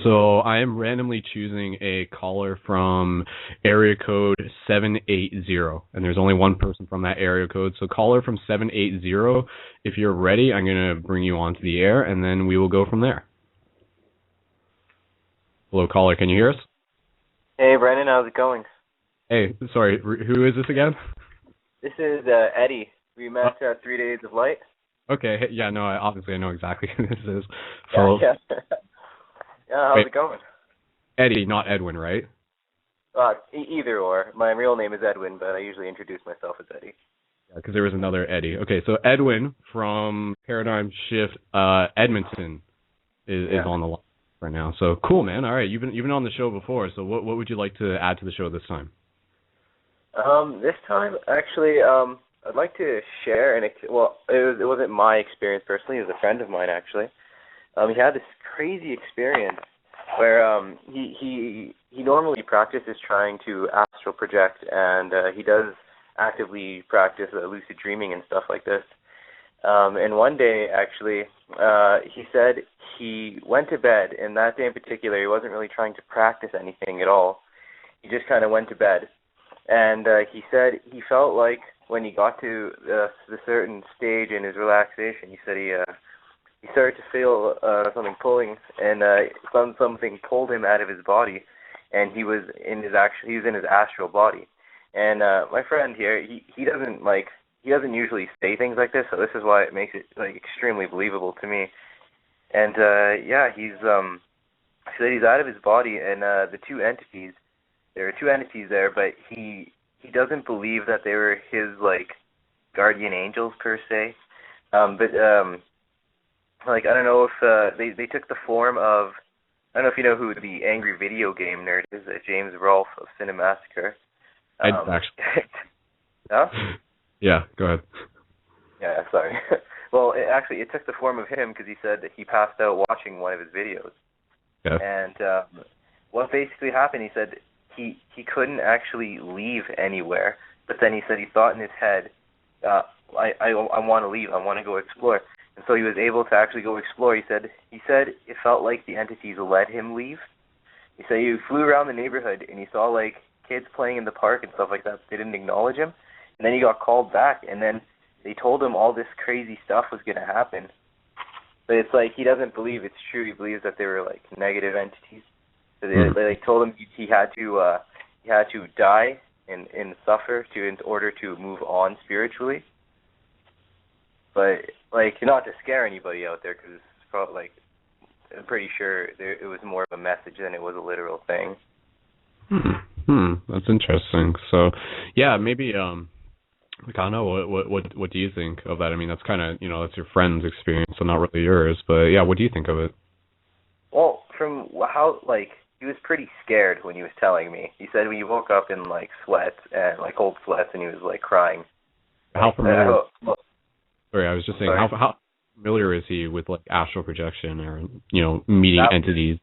So I am randomly choosing a caller from area code 780, and there's only one person from that area code. So caller from 780, if you're ready, I'm going to bring you onto the air, and then we will go from there. Hello, caller. Can you hear us? Hey, Brendan. How's it going? Hey, sorry. Who is this again? This is Eddie. We met 3 Days of Light. Okay. Yeah, no, obviously I know exactly who this is. Yeah. How's it going? Eddie, not Edwin, right? Either or. My real name is Edwin, but I usually introduce myself as Eddie. Yeah, because there was another Eddie. Okay, so Edwin from Paradigm Shift Edmonton is on the line right now. So cool, man. All right, you've been on the show before. So what would you like to add to the show this time? This time, actually, I'd like to share it wasn't my experience personally. It was a friend of mine, actually. He had this crazy experience where he normally practices trying to astral project, and he does actively practice lucid dreaming and stuff like this. And one day, actually, he said he went to bed, and that day in particular, he wasn't really trying to practice anything at all. He just kind of went to bed. And he said he felt like when he got to the certain stage in his relaxation, he said he started to feel something pulling, and something pulled him out of his body, and he was in his astral body. And my friend here, he doesn't usually say things like this, so this is why it makes it like extremely believable to me. And he said he's out of his body, and there are two entities there, but he doesn't believe that they were his like guardian angels per se. I don't know if they took the form of, I don't know if you know who the angry video game nerd is, James Rolfe of Cinemassacre. Actually. Huh? Yeah, go ahead. Yeah, sorry. Well, it took the form of him because he said that he passed out watching one of his videos. Yeah. And what basically happened, he said he couldn't actually leave anywhere, but then he said he thought in his head, I want to leave, I want to go explore. And so he was able to actually go explore. He said it felt like the entities let him leave. He said he flew around the neighborhood and he saw like kids playing in the park and stuff like that. They didn't acknowledge him. And then he got called back, and then they told him all this crazy stuff was going to happen. But it's like he doesn't believe it's true. He believes that they were like negative entities. So they told him he had to die and suffer in order to move on spiritually. But like, not to scare anybody out there, because it's probably like, I'm pretty sure it was more of a message than it was a literal thing. That's interesting. So, yeah, maybe I don't know. What do you think of that? I mean, that's kind of, that's your friend's experience, so not really yours. But yeah, what do you think of it? Well, from how he was pretty scared when he was telling me. He said when he woke up in like sweats and like cold sweats, and he was like crying. How familiar? Sorry, I was just saying, how familiar is he with like astral projection or meeting entities?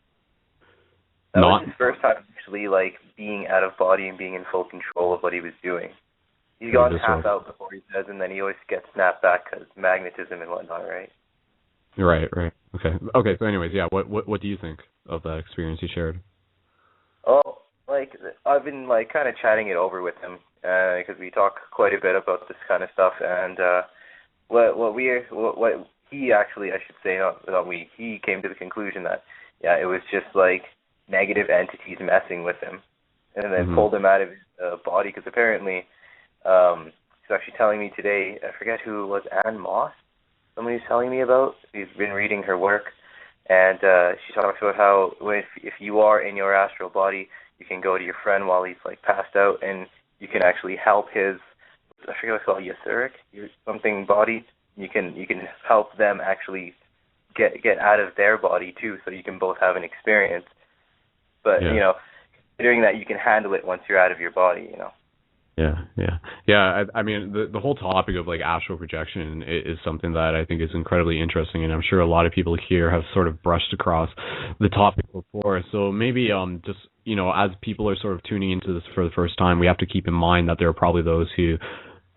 That was his first time actually like being out of body and being in full control of what he was doing. He's gone half out before he says, and then he always gets snapped back because magnetism and whatnot, right? Right. Okay. So, anyways, yeah. What do you think of that experience you shared? Oh, I've been kind of chatting it over with him because we talk quite a bit about this kind of stuff, and what he actually, I should say, not we. He came to the conclusion that it was just like negative entities messing with him, and then pulled him out of his body because apparently. He's actually telling me today, I forget who it was, Ann Moss, somebody was telling me about. He's been reading her work, And she talks about how if you are in your astral body, you can go to your friend while he's like passed out, and you can actually help his, I forget what it's called, etheric, something body. You can help them actually get out of their body too, so you can both have an experience. But considering that you can handle it once you're out of your body, Yeah. I mean, the whole topic of like astral projection is something that I think is incredibly interesting, and I'm sure a lot of people here have sort of brushed across the topic before. So maybe just as people are sort of tuning into this for the first time, we have to keep in mind that there are probably those who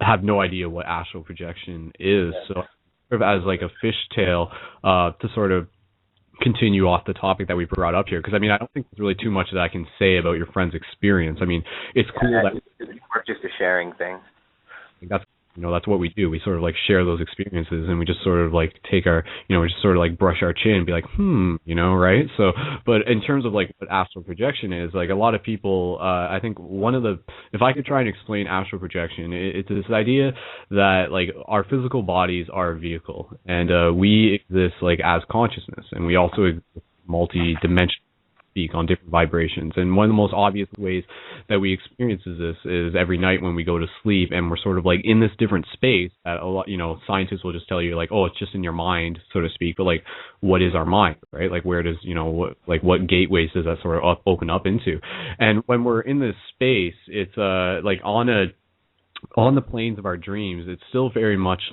have no idea what astral projection is. So sort of as like a fishtail to sort of continue off the topic that we brought up here, because I mean, I don't think there's really too much that I can say about your friend's experience. I mean, it's cool that it's just a sharing thing. That's what we do. We sort of like share those experiences, and we just sort of like take our, we just sort of like brush our chin and be like, right? So, but in terms of like what astral projection is, like a lot of people, I think if I could try and explain astral projection, it's this idea that like our physical bodies are a vehicle, and we exist like as consciousness, and we also exist multi-dimensional, speak on different vibrations. And one of the most obvious ways that we experience this is every night when we go to sleep, and we're sort of like in this different space that a lot, scientists will just tell you like, oh, it's just in your mind, so to speak. But like, what is our mind, right? Like, where does, what gateways does that sort of open up into? And when we're in this space, it's like on the planes of our dreams, it's still very much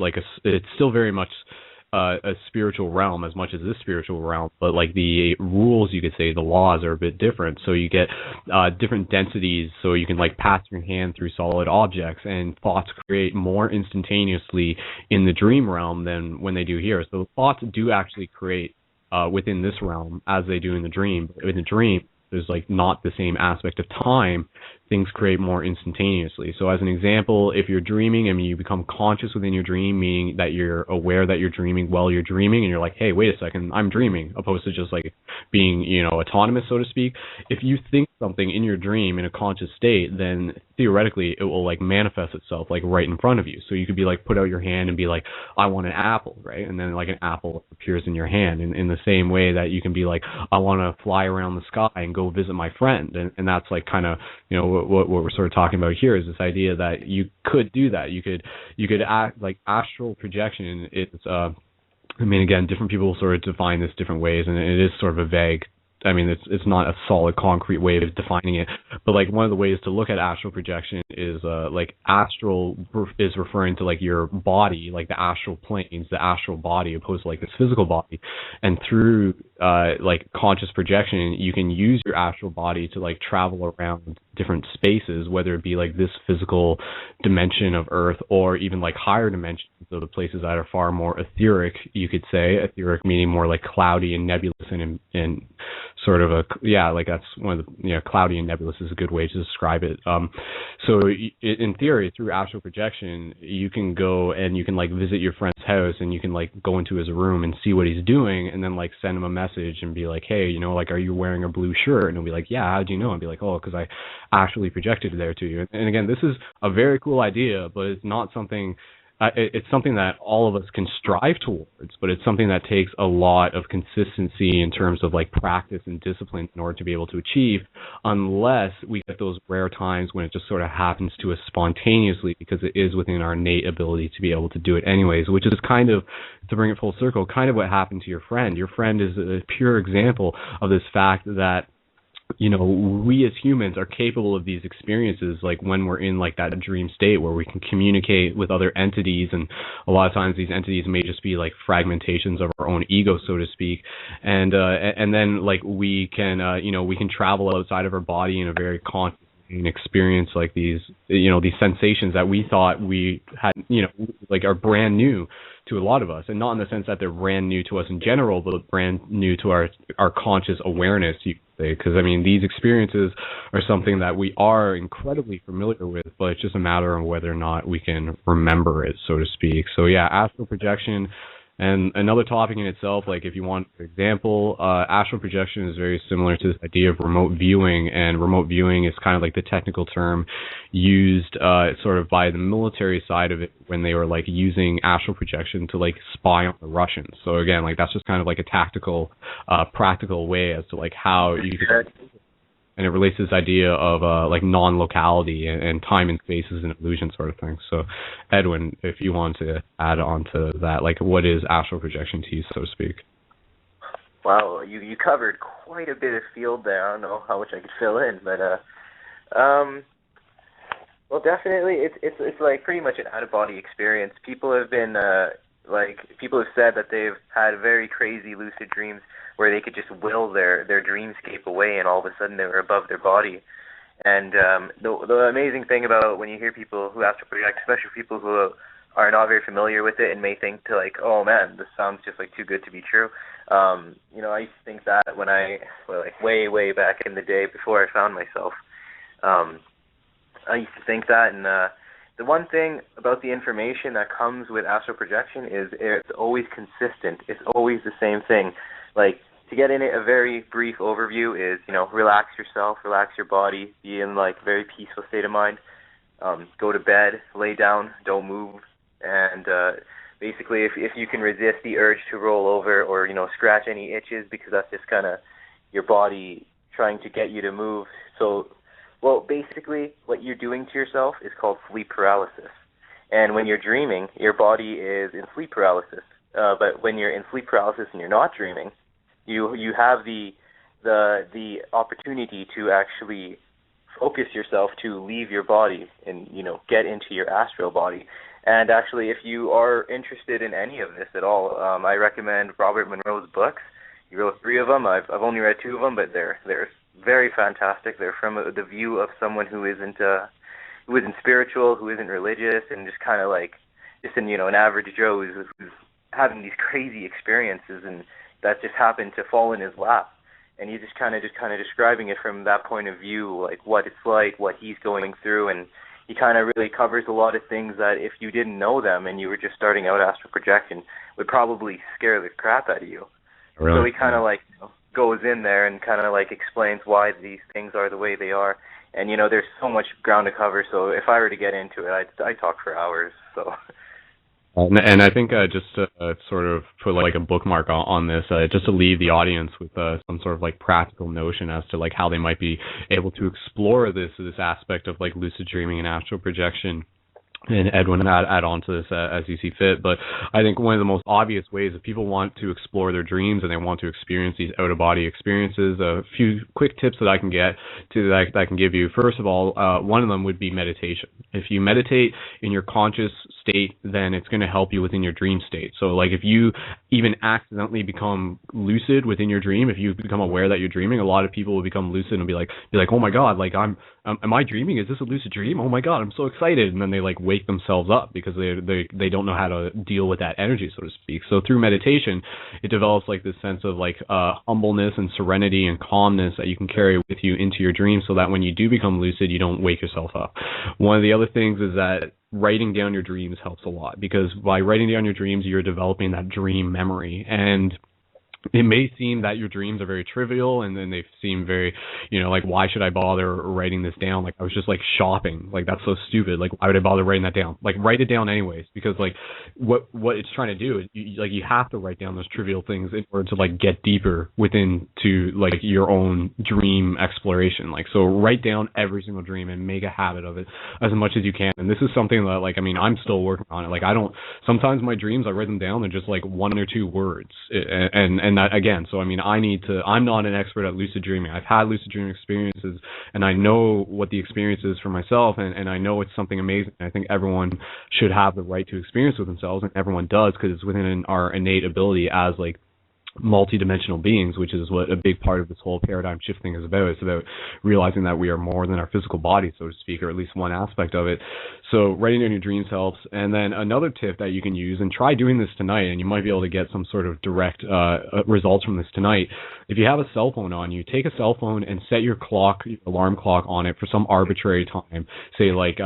a spiritual realm as much as this spiritual realm, but like the rules, you could say, the laws are a bit different. So you get different densities, so you can like pass your hand through solid objects, and thoughts create more instantaneously in the dream realm than when they do here. So thoughts do actually create within this realm as they do in the dream. In the dream, there's like not the same aspect of time. Things create more instantaneously. So as an example, if you're dreaming and you become conscious within your dream, meaning that you're aware that you're dreaming while you're dreaming, and you're like, hey, wait a second, I'm dreaming, opposed to just like being, autonomous, so to speak. If you think something in your dream in a conscious state, then theoretically it will like manifest itself like right in front of you. So you could be like, put out your hand and be like, I want an apple, right? And then like an apple appears in your hand. And in the same way that you can be like, I want to fly around the sky and go visit my friend. And that's like kind of, what we're sort of talking about here is this idea that you could do that. You could act like astral projection. It's again, different people sort of define this different ways, and it is sort of a vague. It's not a solid, concrete way of defining it. But like one of the ways to look at astral projection is like astral is referring to like your body, like the astral planes, the astral body, opposed to like this physical body. And through like conscious projection, you can use your astral body to like travel around different spaces, whether it be like this physical dimension of Earth, or even like higher dimensions, so the places that are far more etheric, you could say. Etheric meaning more like cloudy and nebulous, and sort of that's one of the, cloudy and nebulous is a good way to describe it. So in theory, through astral projection, you can go and you can like visit your friend's house, and you can like go into his room and see what he's doing, and then like send him a message and be like, hey, like, are you wearing a blue shirt? And he'll be like, yeah, how'd you know? And be like, oh, because I actually projected it there to you. And again, this is a very cool idea, but it's not something. It's something that all of us can strive towards, but it's something that takes a lot of consistency in terms of like practice and discipline in order to be able to achieve, unless we get those rare times when it just sort of happens to us spontaneously, because it is within our innate ability to be able to do it anyways, which is kind of, to bring it full circle, kind of what happened to your friend. Your friend is a pure example of this fact that we as humans are capable of these experiences, like when we're in like that dream state where we can communicate with other entities, and a lot of times these entities may just be like fragmentations of our own ego, so to speak, and then like we can travel outside of our body in a very conscious and experience like these these sensations that we thought we had, like are brand new to a lot of us, and not in the sense that they're brand new to us in general, but brand new to our conscious awareness, you could say. Because these experiences are something that we are incredibly familiar with, but it's just a matter of whether or not we can remember it, so to speak. So yeah, astral projection, And another topic in itself, like if you want an example, astral projection is very similar to this idea of remote viewing, and remote viewing is kind of like the technical term used sort of by the military side of it when they were like using astral projection to like spy on the Russians. So again, like that's just kind of like a tactical, practical way as to like how you could, and it relates to this idea of like non-locality and time and space is an illusion sort of thing. So Edwin, if you want to add on to that, like what is astral projection to you, so to speak? Wow, you covered quite a bit of field there. I don't know how much I could fill in, but well, definitely it's like pretty much an out-of-body experience. People have been people have said that they've had very crazy lucid dreams where they could just will their dreamscape away, and all of a sudden they were above their body. And the amazing thing about when you hear people who astral project, especially people who are not very familiar with it and may think to like, oh man, this sounds just like too good to be true. You know, I used to think that when way back in the day before I found myself. I used to think that, and the one thing about the information that comes with astral projection is it's always consistent. It's always the same thing. Like, to get in it, a very brief overview is, you know, relax yourself, relax your body, be in like very peaceful state of mind, go to bed, lay down, don't move, and basically if you can resist the urge to roll over or, you know, scratch any itches, because that's just kind of your body trying to get you to move. So, well, basically what you're doing to yourself is called sleep paralysis. And when you're dreaming, your body is in sleep paralysis. But when you're in sleep paralysis and you're not dreaming, you have the opportunity to actually focus yourself to leave your body and, you know, get into your astral body. And actually, if you are interested in any of this at all, I recommend Robert Monroe's books. He wrote 3 of them. I've only read 2 of them, but they're very fantastic. They're from the view of someone who isn't spiritual, who isn't religious, and just kind of like an average Joe who's having these crazy experiences, and that just happened to fall in his lap. And he's just kind of describing it from that point of view, like what it's like, what he's going through, and he kind of really covers a lot of things that if you didn't know them and you were just starting out astral projection would probably scare the crap out of you. Really? So he kind of like goes in there and kind of like explains why these things are the way they are. And, you know, there's so much ground to cover, so if I were to get into it, I'd talk for hours. So. And I think just to sort of put like a bookmark on this, just to leave the audience with some sort of like practical notion as to like how they might be able to explore this aspect of like lucid dreaming and astral projection. And Edwin, add on to this as you see fit. But I think one of the most obvious ways if people want to explore their dreams and they want to experience these out-of-body experiences, a few quick tips that I can that I can give you. First of all, one of them would be meditation. If you meditate in your conscious state, then it's going to help you within your dream state. So like if you even accidentally become lucid within your dream, if you become aware that you're dreaming, a lot of people will become lucid and be like, oh my God, like am I dreaming? Is this a lucid dream? Oh my God, I'm so excited. And then they like wake themselves up because they don't know how to deal with that energy, so to speak. So through meditation, it develops like this sense of like humbleness and serenity and calmness that you can carry with you into your dream, so that when you do become lucid, you don't wake yourself up. One of the other things is that writing down your dreams helps a lot, because by writing down your dreams, you're developing that dream memory. And it may seem that your dreams are very trivial, and then they seem very, like, why should I bother writing this down? Like, I was just, like, shopping. Like, that's so stupid. Like, why would I bother writing that down? Like, write it down anyways, because, like, what it's trying to do is, you have to write down those trivial things in order to, like, get deeper to like, your own dream exploration. Like, so write down every single dream and make a habit of it as much as you can. And this is something that, like, I mean, I'm still working on it. Like, sometimes my dreams, I write them down, they're just, like, 1 or 2 words. And that, again, so I mean, I'm not an expert at lucid dreaming. I've had lucid dreaming experiences, and I know what the experience is for myself, and I know it's something amazing. I think everyone should have the right to experience with themselves, and everyone does, because it's within our innate ability as, like, multi-dimensional beings, which is what a big part of this whole paradigm shift thing is about. It's about realizing that we are more than our physical body, so to speak, or at least one aspect of it. So writing down your dreams helps. And then another tip that you can use, and try doing this tonight, and you might be able to get some sort of direct results from this tonight. If you have a cell phone on you, take a cell phone and set your alarm clock on it for some arbitrary time. Say like,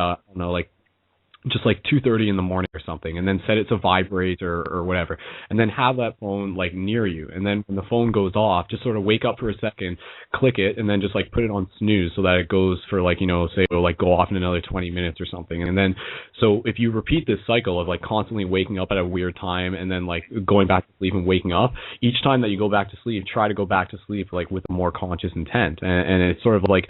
just like 2:30 in the morning or something, and then set it to vibrate or whatever, and then have that phone like near you, and then when the phone goes off, just sort of wake up for a second, click it, and then just like put it on snooze so that it goes for like, you know, say it'll like go off in another 20 minutes or something. And then so if you repeat this cycle of like constantly waking up at a weird time and then like going back to sleep and waking up, each time that you go back to sleep, try to go back to sleep like with a more conscious intent, and it's sort of like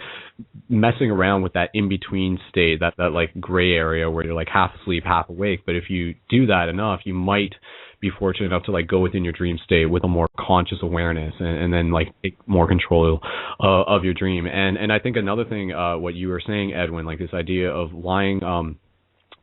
messing around with that in between state, that like gray area where you're like half asleep, half awake. But if you do that enough, you might be fortunate enough to like go within your dream state with a more conscious awareness, and then like take more control of your dream. And I think another thing, what you were saying, Edwin, like this idea of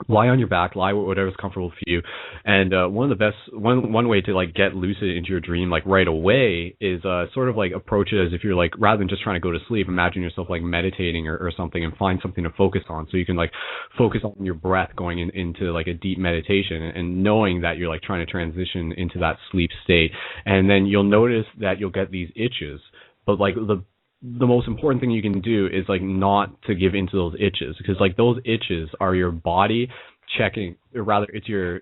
lie on your back, lie whatever's comfortable for you. And one way to like get lucid into your dream like right away is sort of like approach it as if you're like, rather than just trying to go to sleep, imagine yourself like meditating or something, and find something to focus on, so you can like focus on your breath going into like a deep meditation, and knowing that you're like trying to transition into that sleep state. And then you'll notice that you'll get these itches, but like the most important thing you can do is like not to give into those itches, because like those itches are your body checking, or rather it's your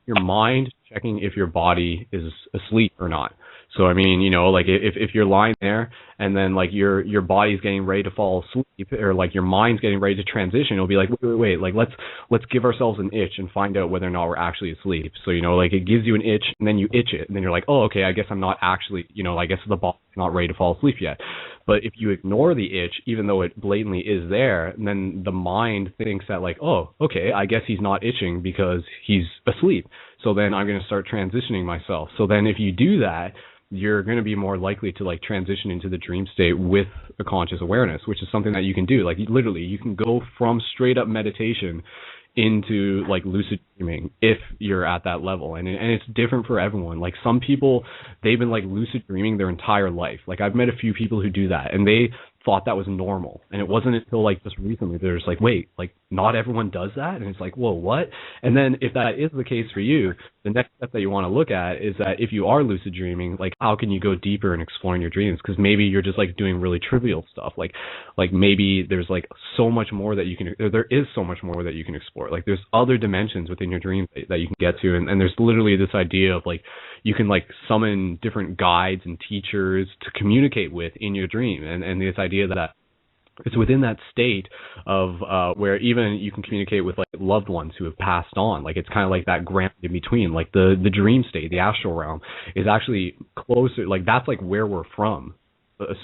mind checking if your body is asleep or not. So I mean, you know, like if you're lying there and then like your body's getting ready to fall asleep, or like your mind's getting ready to transition, it'll be like, wait, like let's give ourselves an itch and find out whether or not we're actually asleep. So, you know, like it gives you an itch, and then you itch it, and then you're like, oh, okay, I guess I'm not actually, you know, I guess the body's not ready to fall asleep yet. But if you ignore the itch, even though it blatantly is there, then the mind thinks that like, oh, okay, I guess he's not itching because he's asleep. So then I'm going to start transitioning myself. So then if you do that, you're going to be more likely to like transition into the dream state with a conscious awareness, which is something that you can do. Like literally, you can go from straight up meditation into like lucid dreaming if you're at that level, and it's different for everyone. Like some people, they've been like lucid dreaming their entire life. Like I've met a few people who do that, and they thought that was normal, and it wasn't until like just recently they're just like, wait, like not everyone does that, and it's like, whoa, what? And then if that is the case for you, the next step that you want to look at is that if you are lucid dreaming, like how can you go deeper in exploring your dreams? Because maybe you're just like doing really trivial stuff, like maybe there's like so much more that you can, or there is so much more that you can explore. Like there's other dimensions within your dream that you can get to, and there's literally this idea of like you can like summon different guides and teachers to communicate with in your dream, and this idea that it's within that state of where even you can communicate with like loved ones who have passed on. Like it's kind of like that ground in between. Like the dream state, the astral realm, is actually closer. Like that's like where we're from,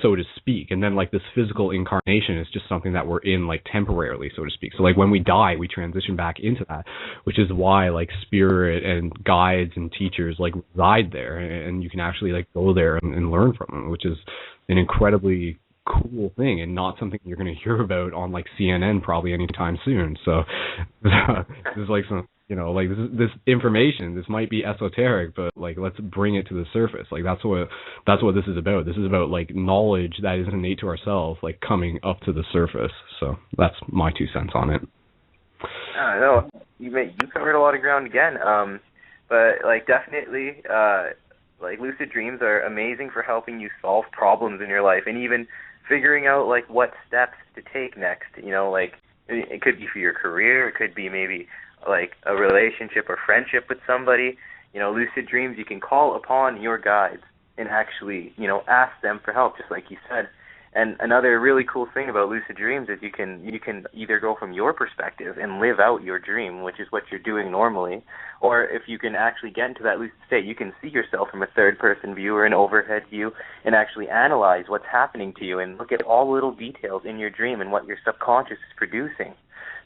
so to speak. And then like this physical incarnation is just something that we're in like temporarily, so to speak. So like when we die, we transition back into that, which is why like spirit and guides and teachers like reside there, and you can actually like go there and learn from them, which is an incredibly cool thing, and not something you're going to hear about on like CNN probably anytime soon. So this is like some, you know, like this information, this might be esoteric, but like let's bring it to the surface. Like that's what this is about. This is about like knowledge that is innate to ourselves, like coming up to the surface. So that's my 2 cents on it. No, you covered a lot of ground again. But like definitely, like lucid dreams are amazing for helping you solve problems in your life, and even figuring out like what steps to take next. You know, like it could be for your career, it could be maybe like a relationship or friendship with somebody. You know, lucid dreams, you can call upon your guides and actually, you know, ask them for help, just like you said. And another really cool thing about lucid dreams is you can either go from your perspective and live out your dream, which is what you're doing normally, or if you can actually get into that lucid state, you can see yourself from a third-person view or an overhead view and actually analyze what's happening to you and look at all the little details in your dream and what your subconscious is producing.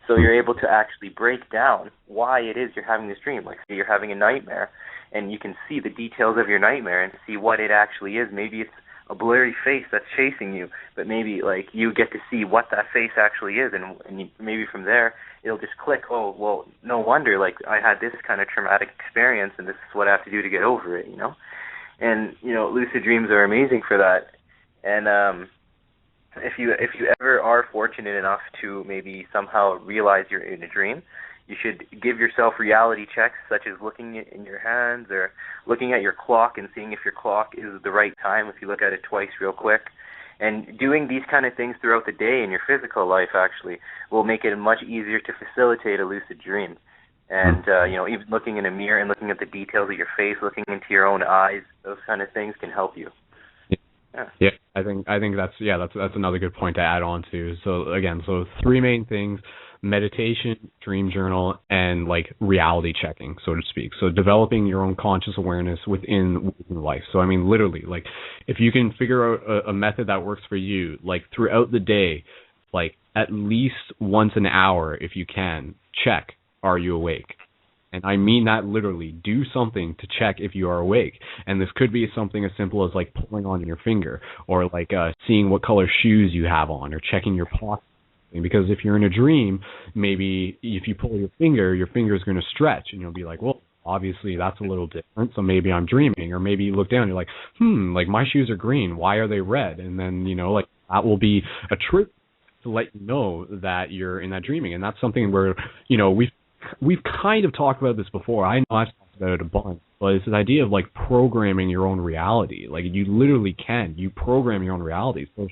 So you're able to actually break down why it is you're having this dream. Like say you're having a nightmare, and you can see the details of your nightmare and see what it actually is. Maybe it's a blurry face that's chasing you, but maybe like you get to see what that face actually is, and maybe from there it'll just click. Oh, well, no wonder. Like I had this kind of traumatic experience, and this is what I have to do to get over it. You know, and you know, lucid dreams are amazing for that. And if you ever are fortunate enough to maybe somehow realize you're in a dream, you should give yourself reality checks, such as looking in your hands or looking at your clock and seeing if your clock is the right time, if you look at it twice real quick. And doing these kind of things throughout the day in your physical life actually will make it much easier to facilitate a lucid dream. And, even looking in a mirror and looking at the details of your face, looking into your own eyes, those kind of things can help you. Yeah, I think that's another good point to add on to. So again, three main things: meditation, dream journal, and like reality checking, so to speak. So developing your own conscious awareness within life. So I mean, literally, like if you can figure out a method that works for you, like throughout the day, like at least once an hour, if you can, check, are you awake? And I mean that literally. Do something to check if you are awake. And this could be something as simple as like pulling on your finger, or like seeing what color shoes you have on, or checking your pocket. Because if you're in a dream, maybe if you pull your finger is going to stretch, and you'll be like, well, obviously that's a little different, so maybe I'm dreaming. Or maybe you look down and you're like, like my shoes are green, why are they red? And then, like that will be a trick to let you know that you're in that dreaming. And that's something where, we've kind of talked about this before. I know I've talked about it a bunch, but it's this idea of like programming your own reality. Like you literally can. You program your own reality. So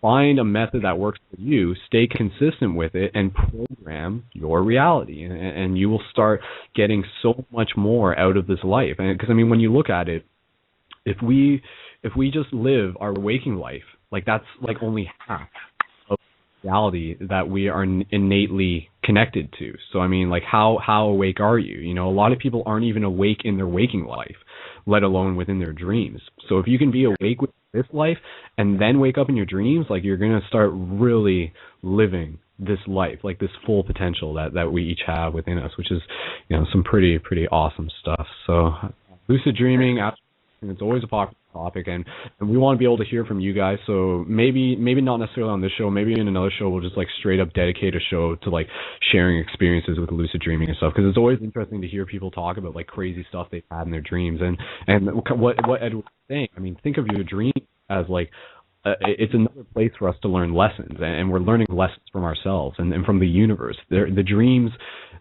find a method that works for you, stay consistent with it, and program your reality. And you will start getting so much more out of this life. And because I mean, when you look at it, if we just live our waking life, like that's like only half of reality that we are innately connected to. So I mean, like how awake are you? A lot of people aren't even awake in their waking life, let alone within their dreams. So if you can be awake with this life and then wake up in your dreams, like you're going to start really living this life, like this full potential that we each have within us, which is some pretty awesome stuff. So lucid dreaming, it's always a popular topic, and we want to be able to hear from you guys. So maybe not necessarily on this show, maybe in another show we'll just like straight up dedicate a show to like sharing experiences with lucid dreaming and stuff, because it's always interesting to hear people talk about like crazy stuff they've had in their dreams. And what Ed was saying, I mean, think of your dream as like it's another place for us to learn lessons, and we're learning lessons from ourselves and from the universe. The dreams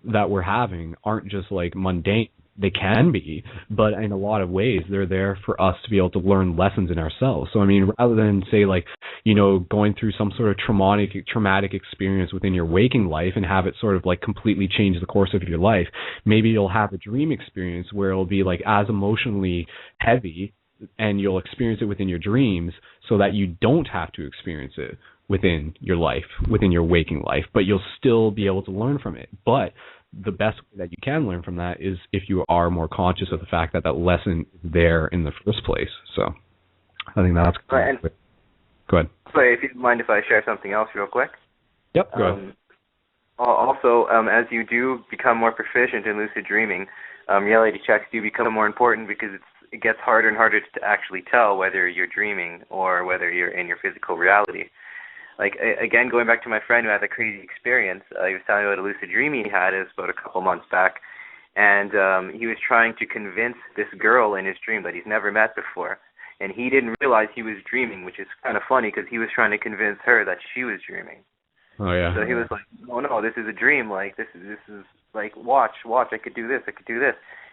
that we're having aren't just like mundane. They can be, but in a lot of ways, they're there for us to be able to learn lessons in ourselves. So, I mean, rather than say like, going through some sort of traumatic experience within your waking life and have it sort of like completely change the course of your life, maybe you'll have a dream experience where it'll be like as emotionally heavy, and you'll experience it within your dreams so that you don't have to experience it within your life, within your waking life, but you'll still be able to learn from it. But the best way that you can learn from that is if you are more conscious of the fact that lesson is there in the first place. So I think that's right. Go ahead. So if you don't mind if I share something else real quick? Yep, go ahead. Also, as you do become more proficient in lucid dreaming, reality checks do become more important, because it gets harder and harder to actually tell whether you're dreaming or whether you're in your physical reality. Like, again, going back to my friend who had a crazy experience, he was telling me about a lucid dream he had. It was about a couple months back, and he was trying to convince this girl in his dream that he's never met before, and he didn't realize he was dreaming, which is kind of funny because he was trying to convince her that she was dreaming. Oh yeah. So he was like, "Oh no, this is a dream. Like this is like watch. I could do this.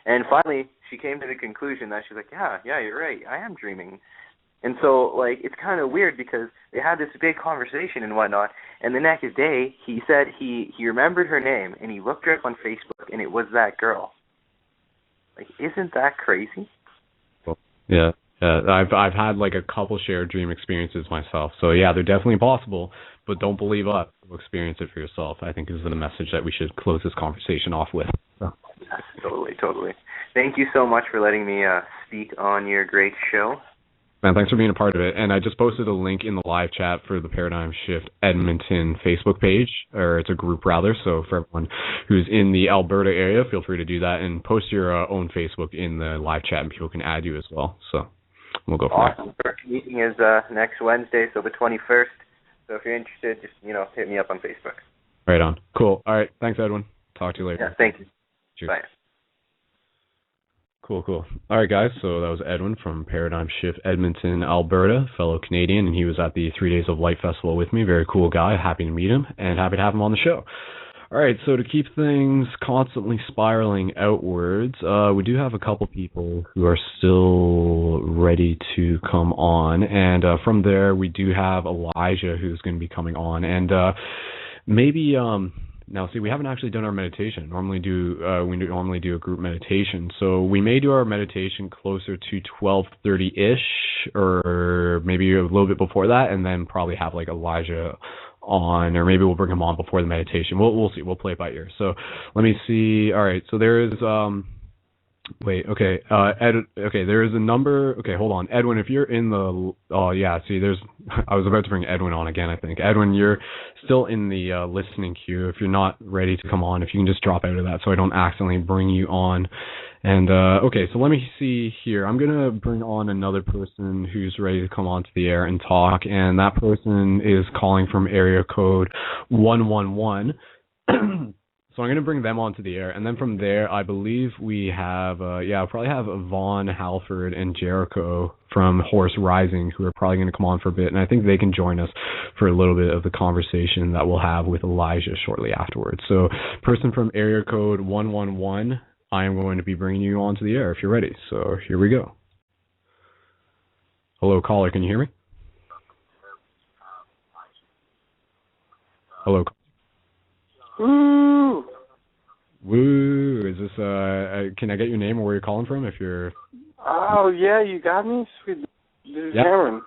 And finally, she came to the conclusion that she's like, yeah, you're right. I am dreaming. And so, like, it's kind of weird because they had this big conversation and whatnot, and the next day he said he remembered her name, and he looked her up on Facebook, and it was that girl. Like, isn't that crazy? Yeah. I've had, like, a couple shared dream experiences myself. So, yeah, they're definitely possible, but don't believe us. Experience it for yourself, I think, is the message that we should close this conversation off with. So. Totally. Thank you so much for letting me speak on your great show. Man, thanks for being a part of it. And I just posted a link in the live chat for the Paradigm Shift Edmonton Facebook page, or it's a group rather. So for everyone who's in the Alberta area, feel free to do that and post your own Facebook in the live chat, and people can add you as well. So we'll go from there. First meeting is next Wednesday, so the 21st. So if you're interested, just hit me up on Facebook. Right on. Cool. All right. Thanks, Edwin. Talk to you later. Yeah. Thank you. Cheers. Bye. Cool. All right, guys. So that was Edwin from Paradigm Shift Edmonton, Alberta, fellow Canadian, and he was at the 3 Days of Light Festival with me. Very cool guy. Happy to meet him and happy to have him on the show. All right, so to keep things constantly spiraling outwards, we do have a couple people who are still ready to come on, and from there we do have Elijah who's going to be coming on, and maybe now see, we haven't actually done our meditation. We normally do a group meditation, so we may do our meditation closer to 12:30ish, or maybe a little bit before that, and then probably have like Elijah on, or maybe we'll bring him on before the meditation. We'll see. We'll play it by ear. So let me see. All right. So there is wait. Okay. There is a number. Okay. Hold on, Edwin. If you're in the. Oh yeah. See, there's. I was about to bring Edwin on again. I think Edwin, you're still in the listening queue. If you're not ready to come on, if you can just drop out of that, so I don't accidentally bring you on. And okay, so let me see here. I'm gonna bring on another person who's ready to come onto the air and talk, and that person is calling from area code 111. So I'm gonna bring them onto the air, and then from there, I believe we have I'll probably have Vaughn, Halford, and Jericho from Horse Rising, who are probably gonna come on for a bit, and I think they can join us for a little bit of the conversation that we'll have with Elijah shortly afterwards. So, person from area code 111. I am going to be bringing you onto the air if you're ready. So here we go. Hello, caller. Can you hear me? Hello. Woo! Woo! Is this can I get your name or where you're calling from? If you're. Oh yeah, you got me. Sweet. This is Cameron.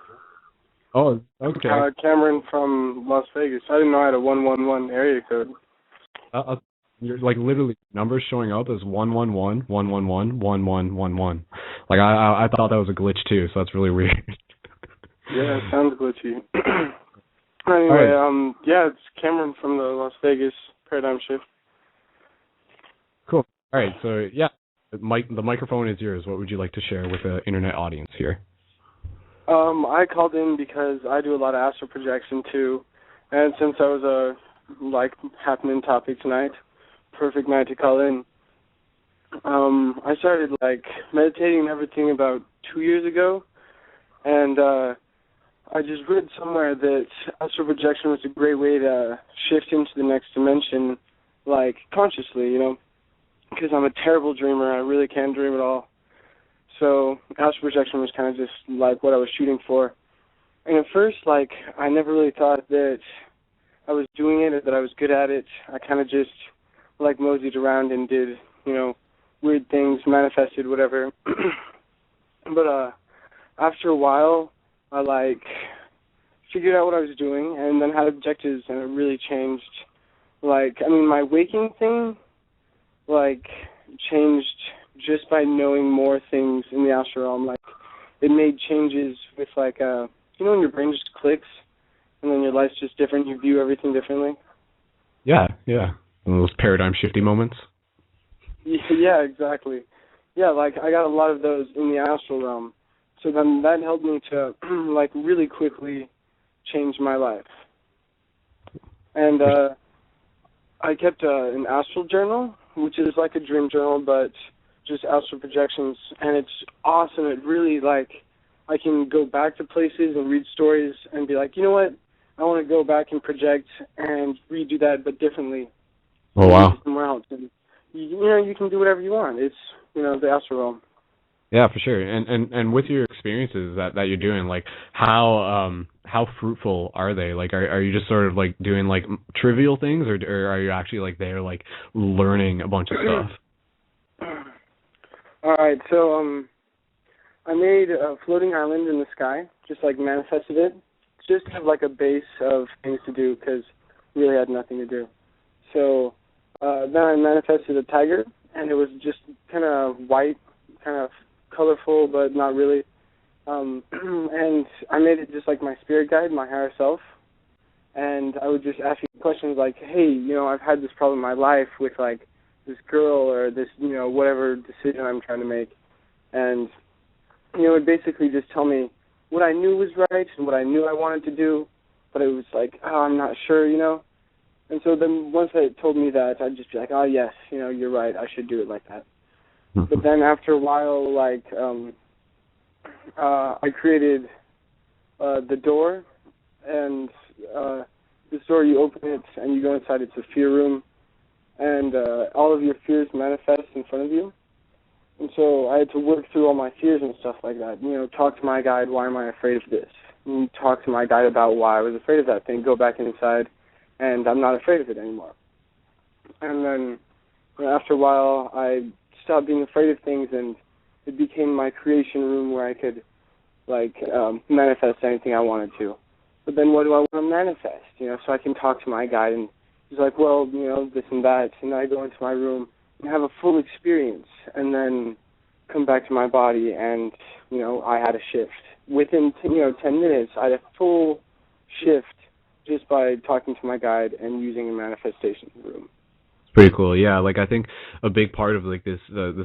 Oh, okay. Cameron from Las Vegas. I didn't know I had a 111 area code. You're like literally numbers showing up as 111, 111, 1111. Like I thought that was a glitch too, so that's really weird. Yeah, it sounds glitchy. Anyway, right. Yeah, it's Cameron from the Las Vegas Paradigm Shift. Cool. All right, so yeah, the microphone is yours. What would you like to share with the internet audience here? I called in because I do a lot of astral projection too, and since I was happening topic tonight, perfect night to call in. I started meditating and everything about 2 years ago, and I just read somewhere that astral projection was a great way to shift into the next dimension, consciously, because I'm a terrible dreamer. I really can't dream at all. So astral projection was kind of just what I was shooting for. And at first, I never really thought that I was doing it or that I was good at it. I kind of just moseyed around and did, weird things, manifested, whatever. But after a while, I figured out what I was doing and then had objectives, and it really changed. My waking thing, changed just by knowing more things in the astral realm. It made changes with when your brain just clicks and then your life's just different, you view everything differently. Yeah. Those paradigm shifty moments. Yeah, exactly. Yeah, I got a lot of those in the astral realm. So then that helped me to, really quickly change my life. And I kept an astral journal, which is like a dream journal, but just astral projections. And it's awesome. It really, I can go back to places and read stories and be like, you know what? I want to go back and project and redo that, but differently. Oh, wow. Somewhere else. And, you can do whatever you want. It's, the astral realm. Yeah, for sure. And with your experiences that you're doing, how fruitful are they? Are you just sort of doing trivial things, or are you actually there learning a bunch of stuff? All right, so I made a floating island in the sky, just manifested it, just to have a base of things to do because really had nothing to do. So then I manifested a tiger, and it was just kind of white, kind of colorful, but not really. And I made it just my spirit guide, my higher self. And I would just ask you questions hey, I've had this problem in my life with this girl or this, whatever decision I'm trying to make. And, it would basically just tell me what I knew was right and what I knew I wanted to do. But it was I'm not sure, And so then once it told me that, I'd just be oh, yes, you're right. I should do it like that. But then after a while, I created the door, and this door, you open it, and you go inside. It's a fear room, and all of your fears manifest in front of you. And so I had to work through all my fears and stuff like that. You know, talk to my guide, why am I afraid of this? And talk to my guide about why I was afraid of that thing, go back inside, and I'm not afraid of it anymore. And then after a while, I stopped being afraid of things, and it became my creation room where I could, manifest anything I wanted to. But then what do I want to manifest? You know, so I can talk to my guide, and he's like, well, you know, this and that. And then I go into my room and have a full experience, and then come back to my body, and, you know, I had a shift. Within, 10 minutes, I had a full shift just by talking to my guide and using a manifestation room. Pretty cool. Yeah, like I think a big part of like this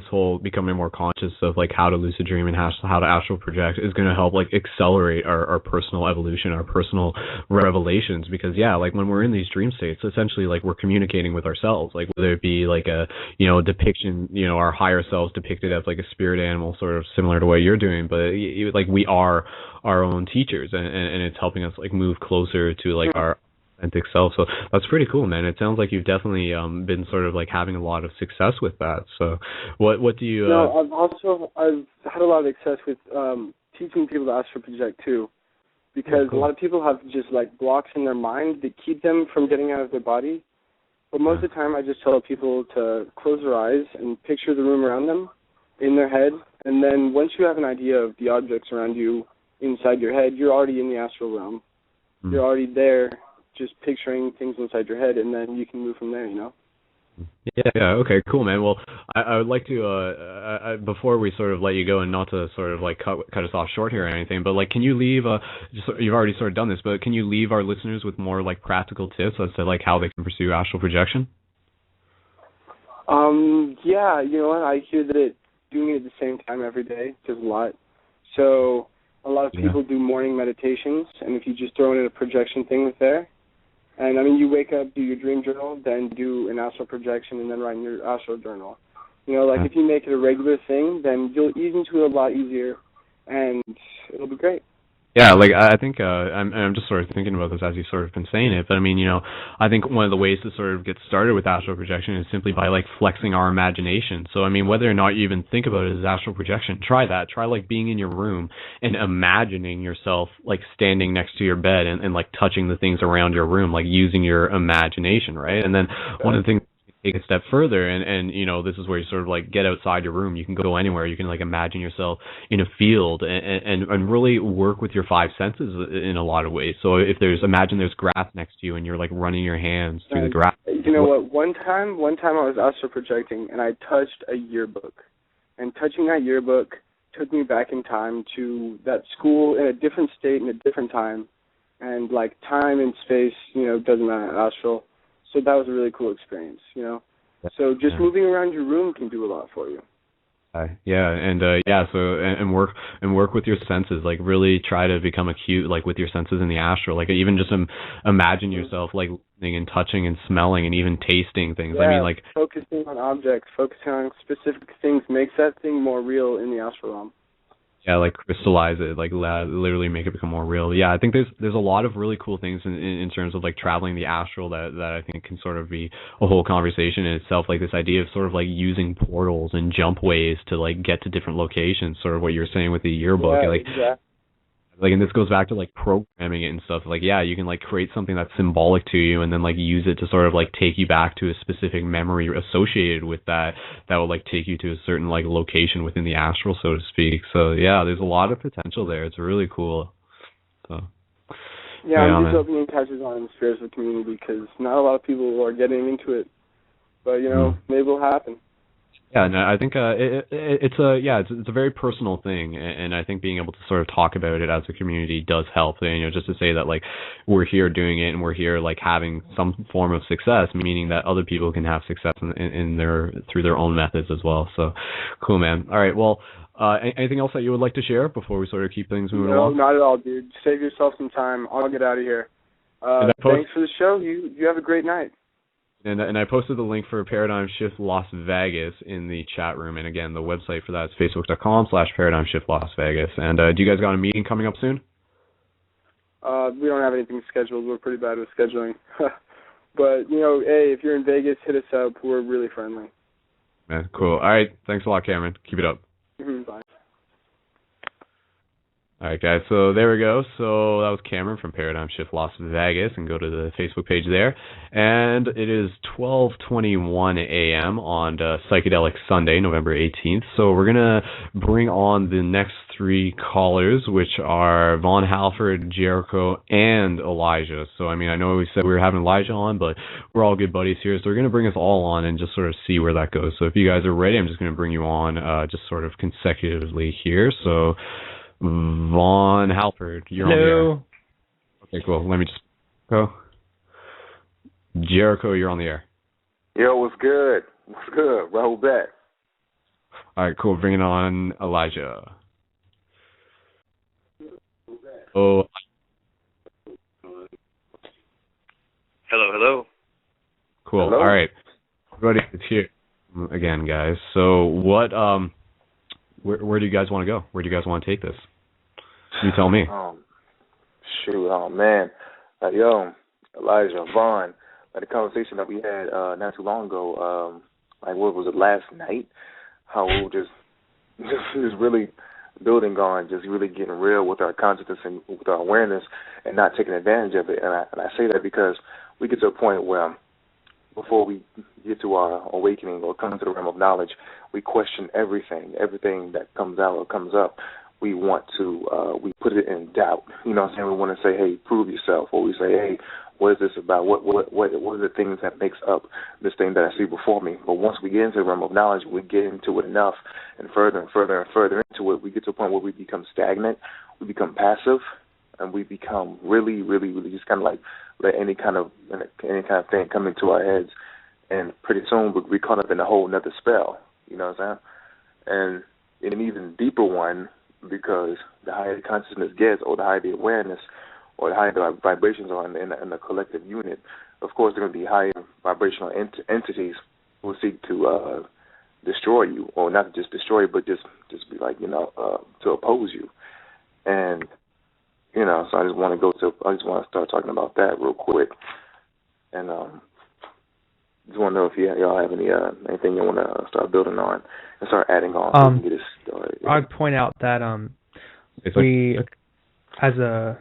whole becoming more conscious of like how to lucid dream and how to astral project is going to help like accelerate our personal evolution, our personal revelations, because yeah, like when we're in these dream states, essentially like we're communicating with ourselves, like whether it be like a depiction, our higher selves depicted as like a spirit animal, sort of similar to what you're doing, but like we are our own teachers, and it's helping us like move closer to like our authentic self. So that's pretty cool, man. It sounds like you've definitely been sort of like having a lot of success with that. So what do you I've had a lot of success with teaching people to astral project too, because a lot of people have just like blocks in their mind that keep them from getting out of their body. But most of the time I just tell people to close their eyes and picture the room around them in their head, and then once you have an idea of the objects around you inside your head, you're already in the astral realm. You're already there, just picturing things inside your head, and then you can move from there, Yeah, okay, cool, man. Well, I would like to, before we sort of let you go, and not to sort of like cut us off short here or anything, but like, can you leave, you've already sort of done this, but can you leave our listeners with more like practical tips as to like how they can pursue astral projection? Yeah, you know what, I hear that doing it at the same time every day does a lot. So a lot of people do morning meditations, and if you just throw in a projection thing with there, and I mean, you wake up, do your dream journal, then do an astral projection, and then write in your astral journal. If you make it a regular thing, then you'll ease into it a lot easier, and it'll be great. Yeah, like I think I'm just sort of thinking about this as you've sort of been saying it, but I mean, I think one of the ways to sort of get started with astral projection is simply by like flexing our imagination. So I mean, whether or not you even think about it as astral projection, try that. Try like being in your room and imagining yourself like standing next to your bed and like touching the things around your room, like using your imagination, right? And then one of the things, take a step further, and this is where you sort of like get outside your room. You can go anywhere. You can like imagine yourself in a field and really work with your five senses in a lot of ways. So if imagine there's grass next to you and you're like running your hands through the grass. You know what? One time I was astral projecting and I touched a yearbook, and touching that yearbook took me back in time to that school in a different state in a different time, and like time and space, doesn't matter astral. So that was a really cool experience, So just moving around your room can do a lot for you. So work with your senses. Like really try to become acute, like with your senses in the astral. Like even just imagine yourself like listening and touching and smelling and even tasting things. Yeah, I mean, like focusing on objects, focusing on specific things makes that thing more real in the astral realm. Yeah, like crystallize it, like literally make it become more real. Yeah, I think there's a lot of really cool things in terms of like traveling the astral that I think can sort of be a whole conversation in itself. Like this idea of sort of like using portals and jump ways to like get to different locations. Sort of what you're saying with the yearbook. Like, and this goes back to like programming it and stuff. Like, yeah, you can like create something that's symbolic to you, and then like use it to sort of like take you back to a specific memory associated with that will like take you to a certain like location within the astral, so to speak. So yeah, there's a lot of potential there. It's really cool. So I'm just opening touches on the spiritual community because not a lot of people are getting into it, but maybe it'll happen. Yeah, and I think it's a very personal thing, and I think being able to sort of talk about it as a community does help. Just to say that like we're here doing it and we're here like having some form of success, meaning that other people can have success in their through their own methods as well. So cool, man. All right, well, anything else that you would like to share before we sort of keep things moving along? No, not at all, dude. Save yourself some time. I'll get out of here. Thanks for the show. You have a great night. And I posted the link for Paradigm Shift Las Vegas in the chat room. And again, the website for that is facebook.com/Paradigm Shift Las Vegas. And do you guys got a meeting coming up soon? We don't have anything scheduled. We're pretty bad with scheduling. But, hey, if you're in Vegas, hit us up. We're really friendly. Man, cool. All right. Thanks a lot, Cameron. Keep it up. Bye. All right, guys, so there we go. So that was Cameron from Paradigm Shift Las Vegas, and go to the Facebook page there. And it is 12:21 a.m. on Psychedelic Sunday, November 18th. So we're going to bring on the next three callers, which are Vaughn Halford, Jericho, and Elijah. So, I mean, I know we said we were having Elijah on, but we're all good buddies here. So we're going to bring us all on and just sort of see where that goes. So if you guys are ready, I'm just going to bring you on just sort of consecutively here. So Vaughn Halford, you're on the air. Okay, cool. Let me just go. Jericho, you're on the air. Yo, what's good? What's good? Rahul back. All right, cool. Bringing on Elijah. Oh. Hello. Cool. Hello. All right. Everybody is here again, guys. So what? Where do you guys want to go? Where do you guys want to take this? You tell me. Man. Yo, Elijah, Vaughn, the conversation that we had not too long ago, what was it, last night? How we were just really building on, just really getting real with our consciousness and with our awareness and not taking advantage of it. And I say that because we get to a point where before we get to our awakening or come to the realm of knowledge, we question everything that comes out or comes up. We want to, we put it in doubt. You know what I'm saying? We want to say, hey, prove yourself. Or we say, hey, what is this about? What are the things that makes up this thing that I see before me? But once we get into the realm of knowledge, we get into it enough and further into it, we get to a point where we become stagnant, we become passive, and we become really, really, really just kind of like let any kind of thing come into our heads. And pretty soon we're caught up in a whole nother spell. You know what I'm saying? And an even deeper one, because the higher the consciousness gets, or the higher the awareness, or the higher the vibrations are in the collective unit, of course there are going to be higher vibrational entities who will seek to destroy you, or not just destroy you, but just be like, to oppose you. And, so I just want to start talking about that real quick. And just want to know if y'all have anything you want to start building on and start adding on so we can get this started. I'd point out that we, as a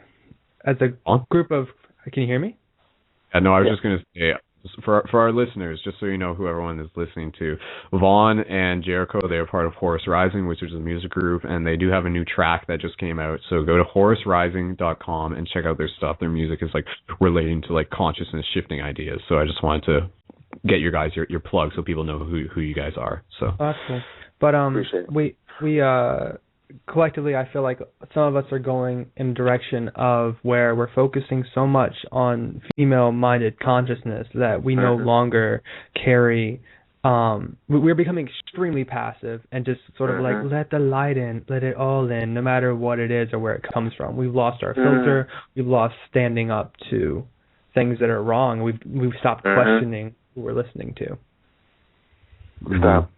group of, can you hear me? I was just going to say, for our listeners, just so you know who everyone is listening to, Vaughn and Jericho, they are part of Horus Rising, which is a music group, and they do have a new track that just came out. So go to horusrising.com and check out their stuff. Their music is relating to consciousness shifting ideas. So I just wanted to get your guys your plug so people know who you guys are. So that's cool. But we collectively, I feel like some of us are going in a direction of where we're focusing so much on female-minded consciousness that we no longer carry. We're becoming extremely passive and just sort of let the light in, let it all in, no matter what it is or where it comes from. We've lost our filter. We've lost standing up to things that are wrong. We've stopped questioning who we're listening to. We stop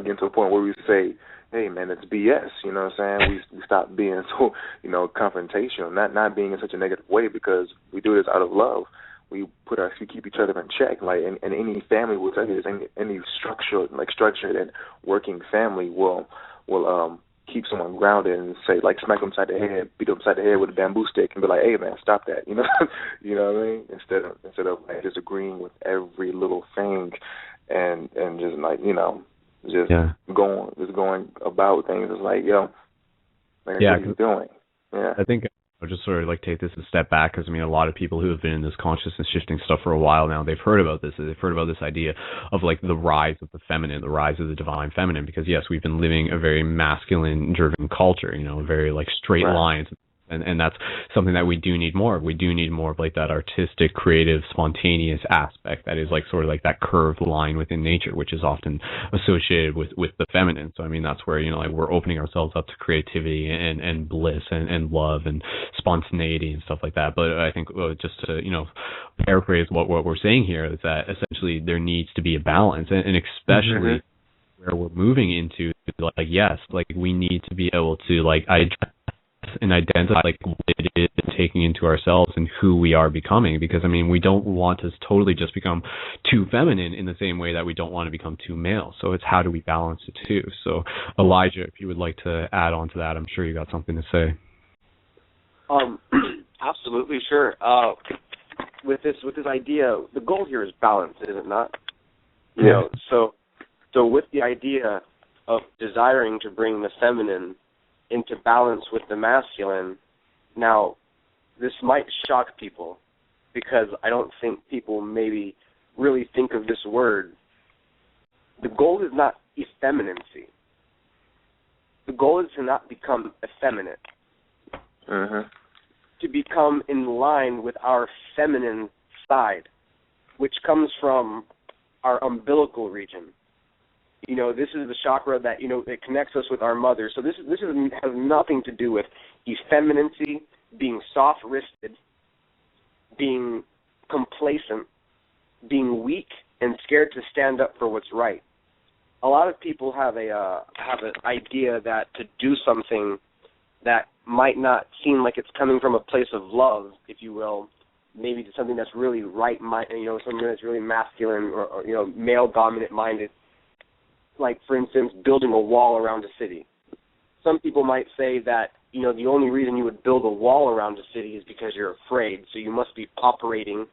getting to a point where we say, hey, man, it's BS, you know what I'm saying? We stop being so, confrontational, not being in such a negative way, because we do this out of love. We keep each other in check. And any family will tell you this, any structured and working family will keep someone grounded and say, smack them upside the head, beat them upside the head with a bamboo stick and be like, hey, man, stop that, you know what I mean? Instead of disagreeing with every little thing and just going about things. It's like, yo, man, what are you doing? Yeah. I think I'll just sort of take this a step back, because a lot of people who have been in this consciousness shifting stuff for a while now, they've heard about this. They've heard about this idea of the rise of the feminine, the rise of the divine feminine, because yes, we've been living a very masculine driven culture, very straight lines. And that's something that we do need more of. We do need more of that artistic, creative, spontaneous aspect that is sort of that curved line within nature, which is often associated with the feminine. So that's where we're opening ourselves up to creativity and bliss and love and spontaneity and stuff like that. But I think just to paraphrase what we're saying here is that essentially there needs to be a balance, and especially where we're moving into we need to be able to and identify like what it is taking into ourselves and who we are becoming. Because I mean, we don't want to totally just become too feminine in the same way that we don't want to become too male. So it's how do we balance the two? So Elijah, if you would like to add on to that, I'm sure you got something to say. Absolutely, sure. With this idea, the goal here is balance, is it not? You know, so with the idea of desiring to bring the feminine into balance with the masculine, now this might shock people because I don't think people maybe really think of this word. The goal is not effeminacy. The goal is to not become effeminate. To become in line with our feminine side, which comes from our umbilical region. You know, this is the chakra that, you know, it connects us with our mother. So this has nothing to do with effeminacy, being soft-wristed, being complacent, being weak, and scared to stand up for what's right. A lot of people have an idea that to do something that might not seem like it's coming from a place of love, if you will, maybe to something that's really you know, something that's really masculine or you know, male dominant minded. Like, for instance, building a wall around a city. Some people might say that, you know, the only reason you would build a wall around a city is because you're afraid, so you must be operating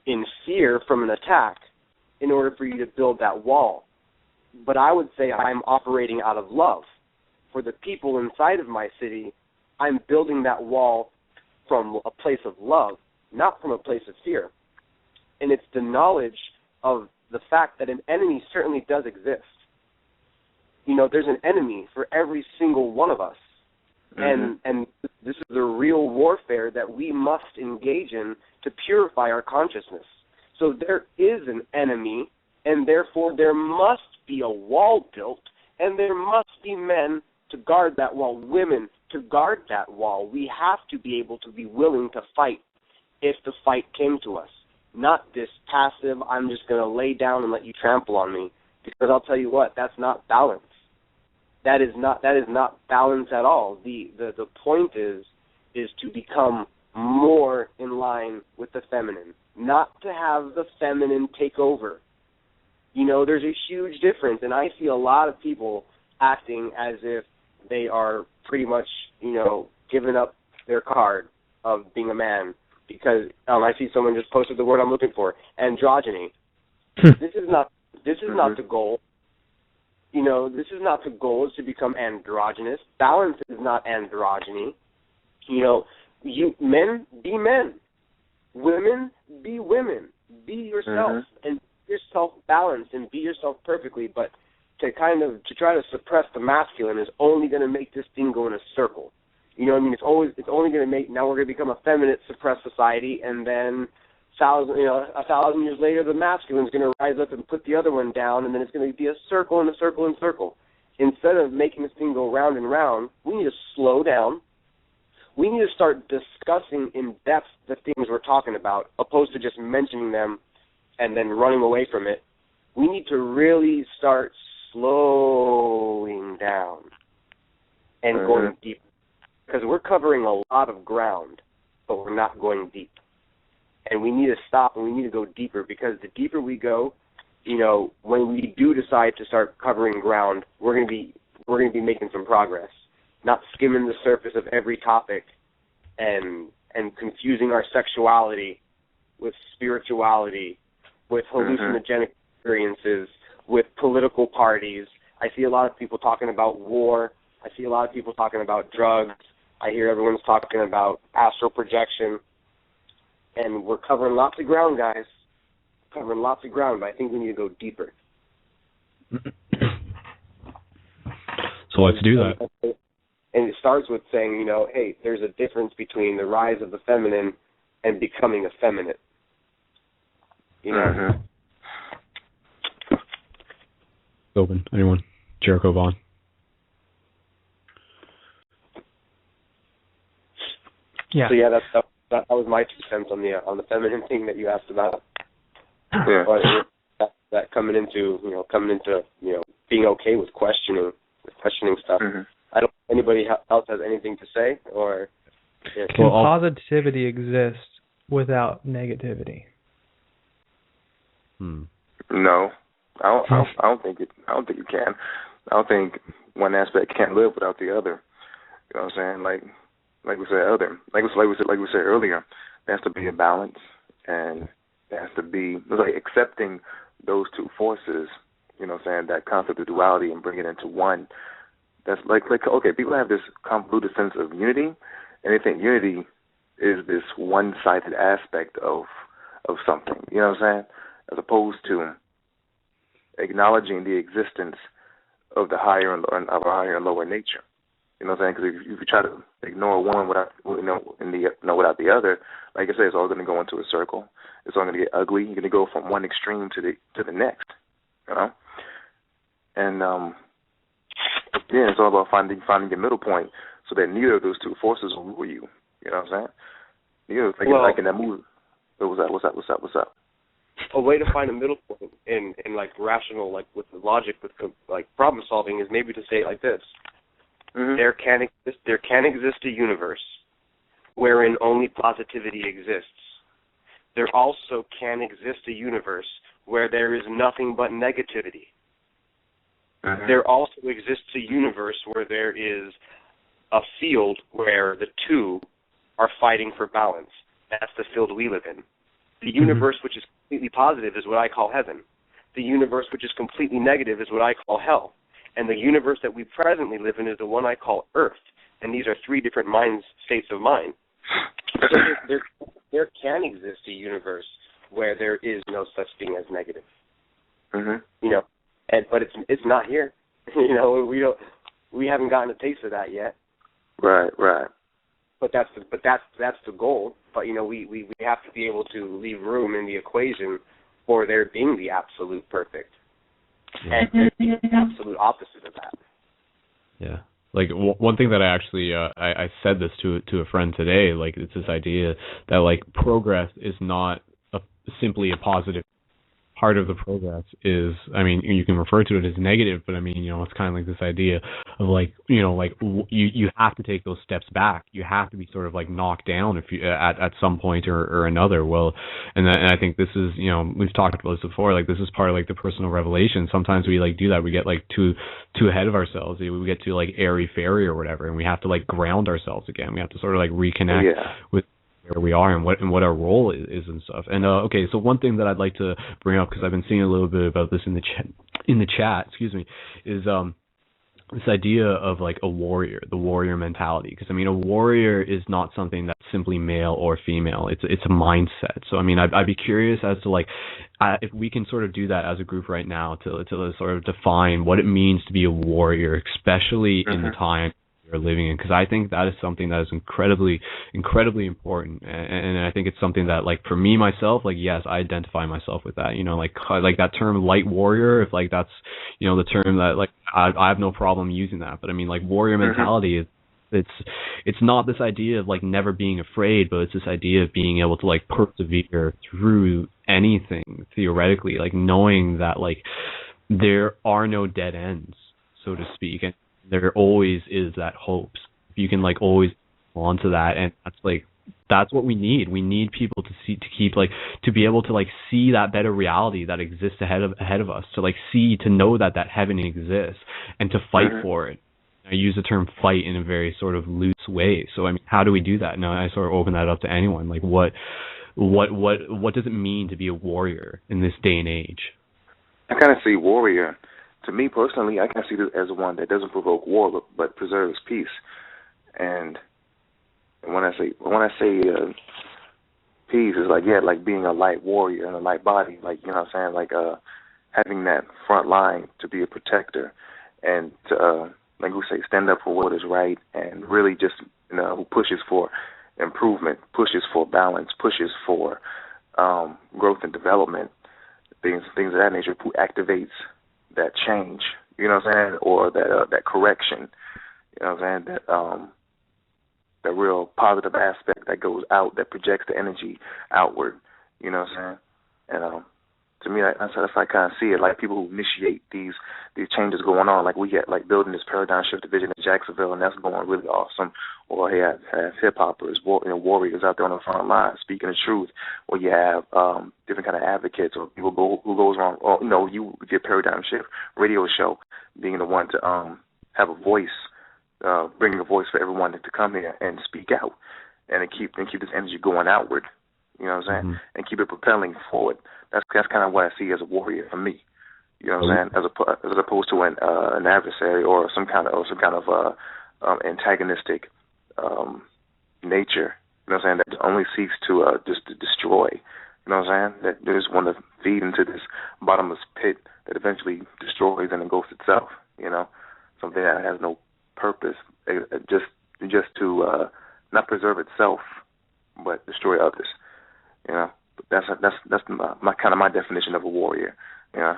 in fear from an attack in order for you to build that wall. But I would say I'm operating out of love. For the people inside of my city, I'm building that wall from a place of love, not from a place of fear. And it's the knowledge of the fact that an enemy certainly does exist. You know, there's an enemy for every single one of us. And this is the real warfare that we must engage in to purify our consciousness. So there is an enemy, and therefore there must be a wall built, and there must be men to guard that wall, women to guard that wall. We have to be able to be willing to fight if the fight came to us. Not this passive, I'm just going to lay down and let you trample on me. Because I'll tell you what, that's not balance. That is not balance at all. The point is to become more in line with the feminine, not to have the feminine take over. You know, there's a huge difference, and I see a lot of people acting as if they are pretty much, you know, giving up their card of being a man because I see someone just posted the word I'm looking for, androgyny. This is not the goal. You know, this is not the goal, is to become androgynous. Balance is not androgyny. You know, men, be men. Women, be women. Be yourself and be yourself balanced and be yourself perfectly. But to try to suppress the masculine is only going to make this thing go in a circle. You know what I mean? It's only going to make, now we're going to become a feminine suppressed society, and then 1,000 years later, the masculine is going to rise up and put the other one down, and then it's going to be a circle and a circle and a circle. Instead of making this thing go round and round, we need to slow down. We need to start discussing in depth the things we're talking about, opposed to just mentioning them and then running away from it. We need to really start slowing down and going deep, because we're covering a lot of ground, but we're not going deep. And we need to stop and we need to go deeper, because the deeper we go, you know, when we do decide to start covering ground, we're going to be making some progress, not skimming the surface of every topic and confusing our sexuality with spirituality, with hallucinogenic experiences, with political parties. I see a lot of people talking about war. I see a lot of people talking about drugs. I hear everyone's talking about astral projection. And we're covering lots of ground, guys. Covering lots of ground, but I think we need to go deeper. So let's do that. And it starts with saying, you know, hey, there's a difference between the rise of the feminine and becoming effeminate. You know? Open. Anyone? Jericho Vaughn. Yeah. So yeah, that was my 2 cents on the feminine thing that you asked about. Yeah. That coming into being okay with questioning stuff. I don't know if anybody else has anything to say, or... Yeah. Can positivity exist without negativity? No, I don't think it. I don't think it can. I don't think one aspect can't live without the other. You know what I'm saying? Like we said earlier, there has to be a balance, and there has to be like accepting those two forces. You know what I'm saying? That concept of duality and bring it into one. That's like okay, people have this convoluted sense of unity, and they think unity is this one-sided aspect of something. You know what I'm saying? As opposed to acknowledging the existence of the higher and lower nature. You know what I'm saying? Because if you try to ignore one without without the other, like I said, it's all going to go into a circle. It's all going to get ugly. You're going to go from one extreme to the next. You know, and it's all about finding the middle point so that neither of those two forces will rule you. You know what I'm saying? Neither, like in that movie. What's up? A way to find a middle point in like rational, like with the logic, with like problem solving, is maybe to say it like this: there can exist a universe wherein only positivity exists. There also can exist a universe where there is nothing but negativity. There also exists a universe where there is a field where the two are fighting for balance. That's the field we live in. The universe which is completely positive is what I call heaven. The universe which is completely negative is what I call hell. And the universe that we presently live in is the one I call earth. And these are three different states of mind. So there can exist a universe where there is no such thing as negative. You know, but it's not here. You know, we haven't gotten a taste of that yet. Right. But that's the goal. But you know, we have to be able to leave room in the equation for there being the absolute perfect and the absolute opposite of that. Yeah. Like one thing that I actually I said this to a friend today. Like it's this idea that like progress is not simply a positive. Part of the progress is, I mean, you can refer to it as negative, but I mean, you know, it's kind of like this idea of like, you know, like you have to take those steps back. You have to be sort of like knocked down if you at some point or another. Well, and I think this is, you know, we've talked about this before. Like this is part of like the personal revelation. Sometimes we like do that. We get like too ahead of ourselves. We get too like airy fairy or whatever, and we have to like ground ourselves again. We have to sort of like reconnect with where we are and what our role is and stuff. And okay, so one thing that I'd like to bring up, because I've been seeing a little bit about this in the chat, is this idea of like a warrior, the warrior mentality. Because I mean, a warrior is not something that's simply male or female. It's a mindset. So I mean, I'd be curious as to like if we can sort of do that as a group right now to sort of define what it means to be a warrior, especially in the time are living in, because I think that is something that is incredibly important, and I think it's something that, like, for me myself, like, yes, I identify myself with that, you know, like that term light warrior, if like that's, you know, the term that like I have no problem using that, but I mean, like, warrior mentality is, it's not this idea of like never being afraid, but it's this idea of being able to like persevere through anything, theoretically, like knowing that like there are no dead ends, so to speak, and there always is that hope. You can like always hold on to that, and that's what we need. We need people to be able to like see that better reality that exists ahead of us, to know that heaven exists and to fight for it. I use the term fight in a very sort of loose way. So I mean, how do we do that? Now I sort of open that up to anyone. Like what does it mean to be a warrior in this day and age? I kind of see warrior. To me personally, I can see this as one that doesn't provoke war, but preserves peace. And when I say peace, is like like being a light warrior in a light body, like, you know what I'm saying, like having that front line to be a protector and to like we say, stand up for what is right, and really just, you know, who pushes for improvement, pushes for balance, pushes for growth and development, things of that nature, who activates that change, you know what I'm saying, or that correction, you know what I'm saying, that real positive aspect that goes out, that projects the energy outward, you know what I'm saying, and To me, that's how I kind of see it. Like people who initiate these changes going on. Like we get like building this paradigm shift division in Jacksonville, and that's going really awesome. Or hey, I have hip hoppers, warriors out there on the front line speaking the truth. Or you have different kind of advocates or people who goes on. Or you with your paradigm shift radio show, being the one to have a voice, bringing a voice for everyone to come here and speak out, and keep this energy going outward. You know what I'm saying? And keep it propelling forward. That's kind of what I see as a warrior for me. You know what I'm saying? As opposed to an adversary or some kind of antagonistic nature. You know what I'm saying? That only seeks to just to destroy. You know what I'm saying? That they just want to feed into this bottomless pit that eventually destroys and engulfs itself. You know, something that has no purpose, just to not preserve itself, but destroy others. You know, that's my definition of a warrior. You know,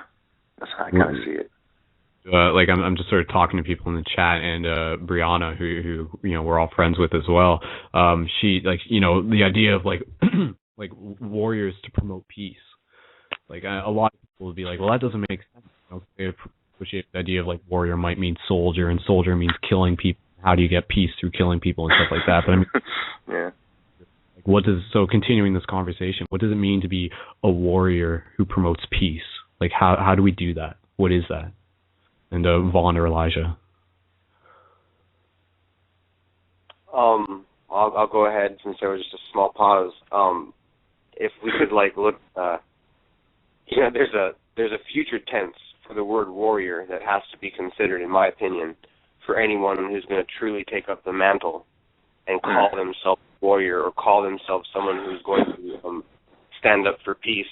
that's how I kind of see it. Like I'm just sort of talking to people in the chat, and Brianna, who we're all friends with as well. She the idea of like like warriors to promote peace. Like a lot of people would be like, well, that doesn't make sense. They appreciate the idea of like warrior might mean soldier, and soldier means killing people. How do you get peace through killing people and stuff like that? But I mean, yeah. So continuing this conversation, what does it mean to be a warrior who promotes peace? Like how do we do that? What is that? And Vaughn or Elijah? I'll go ahead since there was just a small pause. If we could look, there's a future tense for the word warrior that has to be considered, in my opinion, for anyone who's going to truly take up the mantle and call themselves warrior or call themselves someone who's going to stand up for peace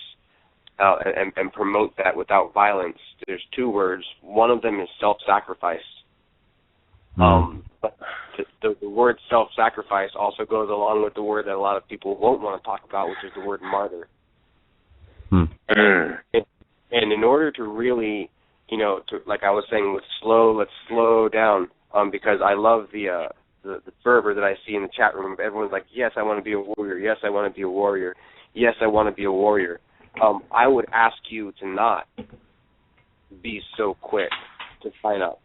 and promote that without violence. There's two words. One of them is self-sacrifice. But the word self-sacrifice also goes along with the word that a lot of people won't want to talk about, which is the word martyr. And in order to really, like I was saying, let's slow down, because I love the fervor that I see in the chat room. Everyone's like, yes, I want to be a warrior. Yes, I want to be a warrior. Yes, I want to be a warrior. I would ask you to not be so quick to sign up.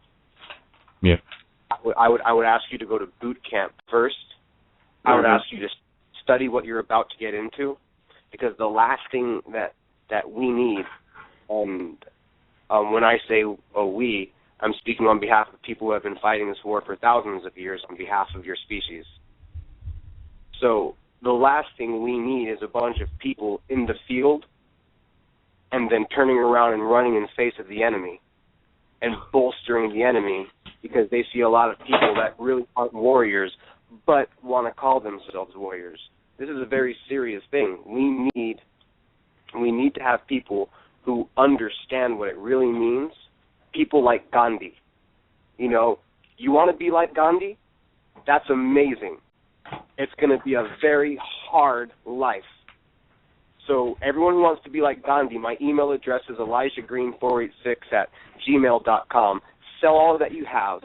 Yeah. I would ask you to go to boot camp first. I would ask you to study what you're about to get into, because the last thing that we need, and when I say we, I'm speaking on behalf of people who have been fighting this war for thousands of years on behalf of your species. So the last thing we need is a bunch of people in the field and then turning around and running in face of the enemy and bolstering the enemy because they see a lot of people that really aren't warriors but want to call themselves warriors. This is a very serious thing. We need to have people who understand what it really means. People like Gandhi. You want to be like Gandhi? That's amazing. It's going to be a very hard life. So everyone who wants to be like Gandhi, my email address is elijahgreen486@gmail.com. Sell all that you have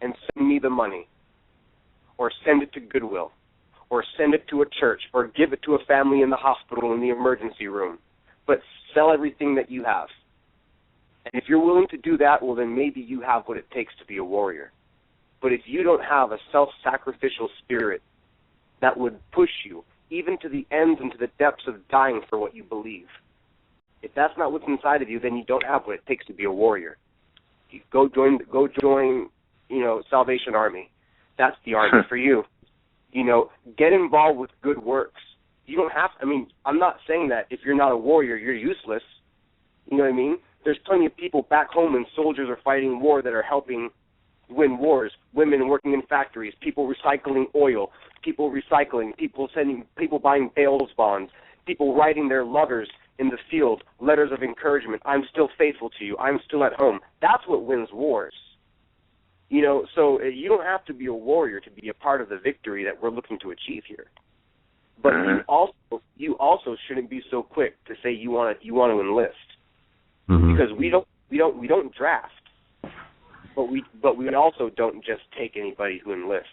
and send me the money. Or send it to Goodwill. Or send it to a church. Or give it to a family in the hospital in the emergency room. But sell everything that you have. And if you're willing to do that, well, then maybe you have what it takes to be a warrior. But if you don't have a self-sacrificial spirit that would push you even to the ends and to the depths of dying for what you believe, if that's not what's inside of you, then you don't have what it takes to be a warrior. You go join, Salvation Army. That's the army for you. Get involved with good works. You don't have to, I'm not saying that if you're not a warrior, you're useless. You know what I mean? There's plenty of people back home when soldiers are fighting war that are helping win wars. Women working in factories, people recycling oil, people buying bails bonds, people writing their lovers in the field letters of encouragement. I'm still faithful to you. I'm still at home. That's what wins wars. So you don't have to be a warrior to be a part of the victory that we're looking to achieve here. But you also shouldn't be so quick to say you want to enlist. Because we don't draft, but we also don't just take anybody who enlists.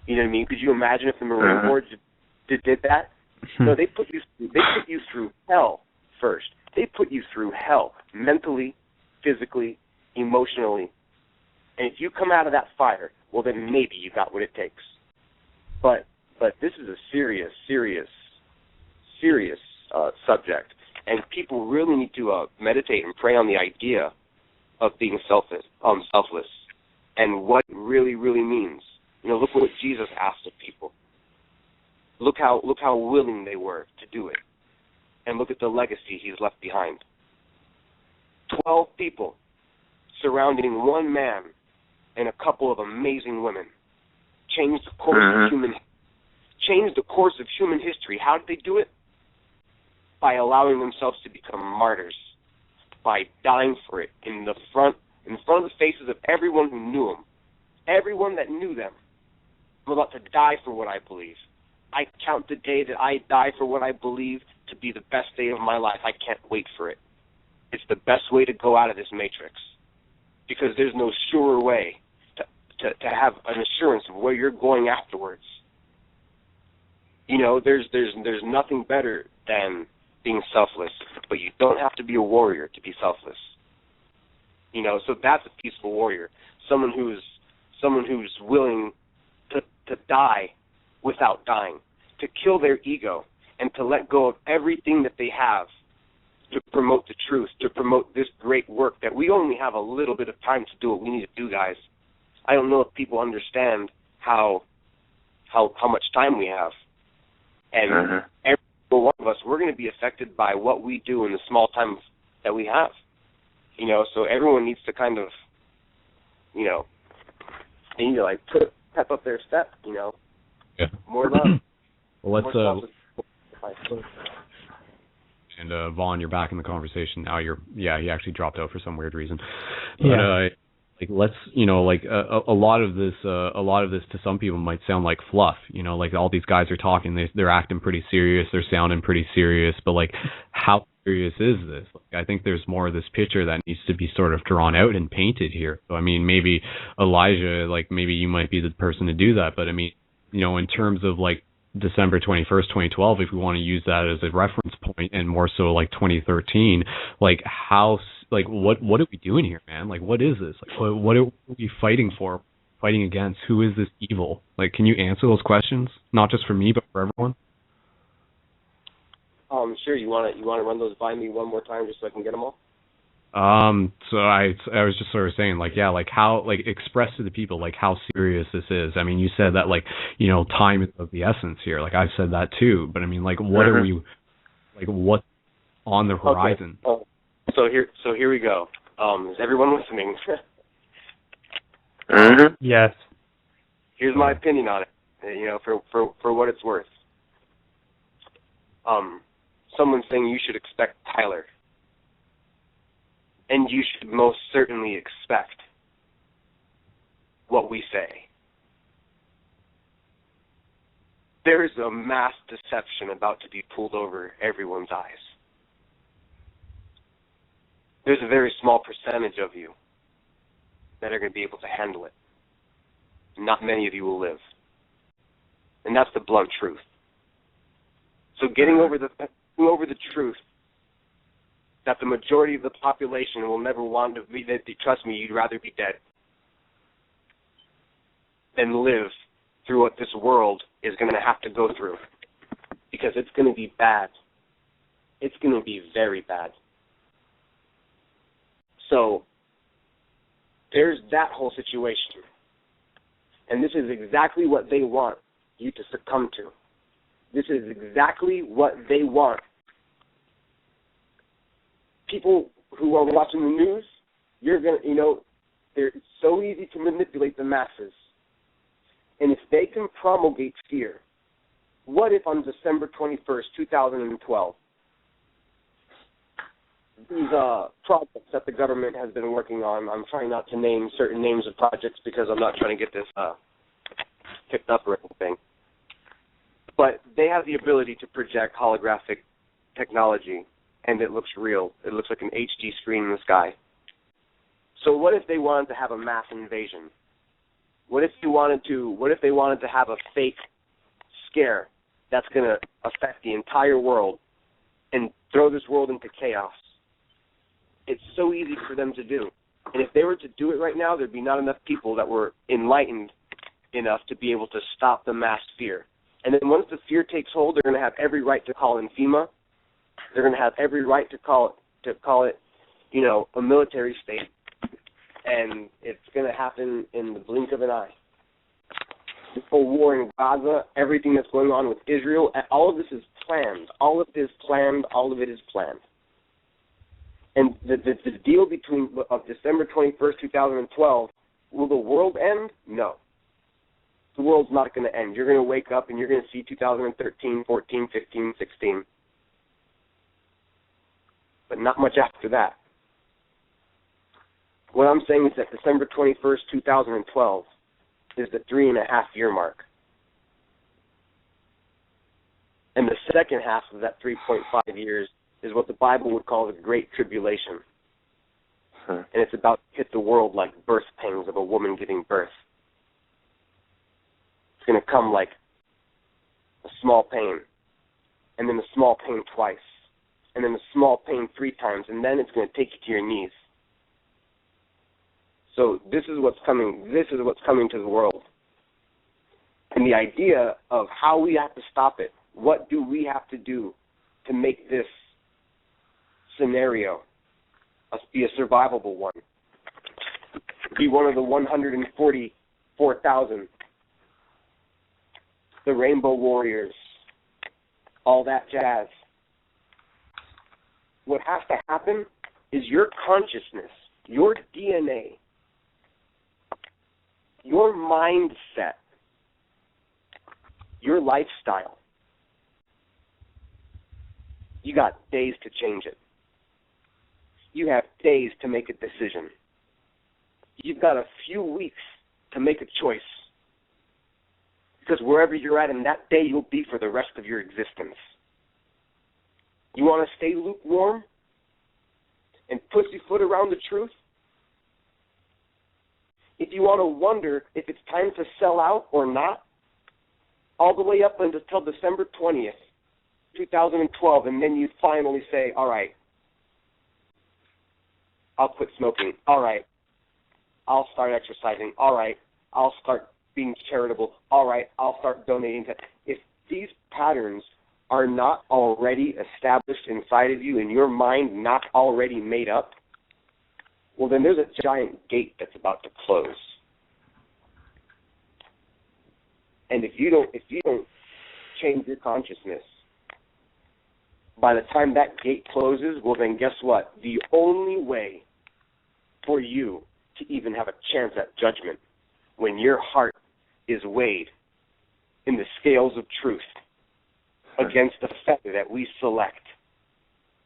You know what I mean? Could you imagine if the Marine Corps did that? No, they put you through hell first. They put you through hell, mentally, physically, emotionally. And if you come out of that fire, well, then maybe you got what it takes. But this is a serious subject, and people really need to meditate and pray on the idea of being selfless, and what it really, really means. Look what Jesus asked of people. Look how willing they were to do it, and look at the legacy he's left behind. 12 people surrounding one man and a couple of amazing women changed the course of human history. How did they do it? By allowing themselves to become martyrs, by dying for it in front of the faces of everyone who knew them, everyone that knew them. I'm about to die for what I believe. I count the day that I die for what I believe to be the best day of my life. I can't wait for it. It's the best way to go out of this matrix, because there's no surer way to have an assurance of where you're going afterwards. There's nothing better than being selfless, but you don't have to be a warrior to be selfless. So that's a peaceful warrior, someone who's willing to die without dying, to kill their ego and to let go of everything that they have to promote the truth, to promote this great work that we only have a little bit of time to do what we need to do, guys. I don't know if people understand how much time we have. And every single one of us, we're going to be affected by what we do in the small time that we have. So everyone needs to kind of, they need to pep up their step, Yeah. More love. Well, and Vaughn, you're back in the conversation now. He actually dropped out for some weird reason. But let's, a lot of this to some people might sound like fluff. All these guys are talking, they're acting pretty serious, they're sounding pretty serious, but how serious is this? I think there's more of this picture that needs to be sort of drawn out and painted here. So maybe Elijah, maybe you might be the person to do that, but in terms of December 21st, 2012, if we want to use that as a reference point, and more so 2013, how, what are we doing here, man? What is this? What are we fighting for? Fighting against? Who is this evil? Can you answer those questions? Not just for me, but for everyone? Sure. You want to run those by me one more time just so I can get them all? So I was just sort of saying, how, express to the people, how serious this is. You said that, time is of the essence here. I've said that too, but what are we, what's on the horizon? Okay. So here we go. Is everyone listening? Yes. Here's my opinion on it, for what it's worth. Someone's saying you should expect Tyler. And you should most certainly expect what we say. There is a mass deception about to be pulled over everyone's eyes. There's a very small percentage of you that are going to be able to handle it. Not many of you will live. And that's the blunt truth. So getting over the truth that the majority of the population will never want to be, trust me, you'd rather be dead than live through what this world is going to have to go through. Because it's going to be bad. It's going to be very bad. So, there's that whole situation. And this is exactly what they want you to succumb to. This is exactly what they want. People who are watching the news, it's so easy to manipulate the masses. And if they can promulgate fear, what if on December 21st, 2012, these projects that the government has been working on, I'm trying not to name certain names of projects because I'm not trying to get this picked up or anything, but they have the ability to project holographic technology, and it looks real. It looks like an HD screen in the sky. So what if they wanted to have a mass invasion? What if they wanted to have a fake scare that's going to affect the entire world and throw this world into chaos? It's so easy for them to do. And if they were to do it right now, there'd be not enough people that were enlightened enough to be able to stop the mass fear. And then once the fear takes hold, they're going to have every right to call in FEMA. They're going to have every right to call it, you know, a military state. And it's going to happen in the blink of an eye. The whole war in Gaza, everything that's going on with Israel, all of this is planned. All of it is planned. All of it is planned. And the deal of December 21st, 2012, will the world end? No. The world's not going to end. You're going to wake up and you're going to see 2013, 14, 15, 16. But not much after that. What I'm saying is that December 21st, 2012 is the 3.5-year mark. And the second half of that 3.5 years is what the Bible would call the Great Tribulation. And it's about to hit the world like birth pangs of a woman giving birth. It's going to come like a small pain, and then a small pain twice, and then a small pain 3 times, and then it's going to take you to your knees. So this is what's coming. This is what's coming to the world. And the idea of how we have to stop it, what do we have to do to make this scenario be a survivable one, be one of the 144,000, the Rainbow Warriors, all that jazz. What has to happen is your consciousness, your DNA, your mindset, your lifestyle. You got days to change it. You have days to make a decision. You've got a few weeks to make a choice. Because wherever you're at in that day, you'll be for the rest of your existence. You want to stay lukewarm and pussyfoot around the truth? If you want to wonder if it's time to sell out or not, all the way up until December 20th, 2012, and then you finally say, all right, I'll quit smoking. All right, I'll start exercising. All right, I'll start being charitable. All right, I'll start donating. If these patterns are not already established inside of you and your mind not already made up, well, then there's a giant gate that's about to close. And if you don't change your consciousness, by the time that gate closes, well, then guess what? The only way for you to even have a chance at judgment when your heart is weighed in the scales of truth against the fetter that we select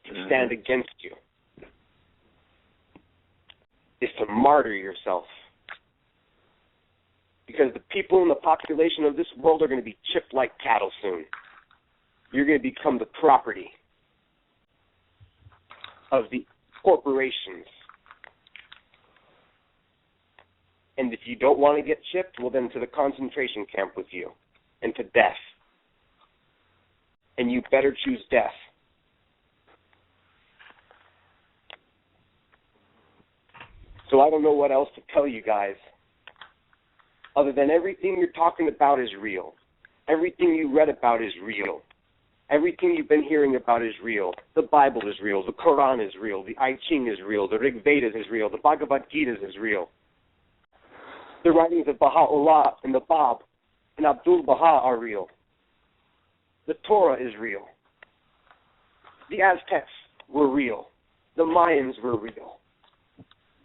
to stand against you is to martyr yourself. Because the people in the population of this world are going to be chipped like cattle soon. You're going to become the property of the corporations. And if you don't want to get chipped, well, then to the concentration camp with you and to death. And you better choose death. So I don't know what else to tell you guys other than everything you're talking about is real. Everything you read about is real. Everything you've been hearing about is real. The Bible is real. The Quran is real. The I Ching is real. The Rig Vedas is real. The Bhagavad Gita is real. The writings of Baha'u'llah and the Bab and Abdul Baha are real. The Torah is real. The Aztecs were real. The Mayans were real.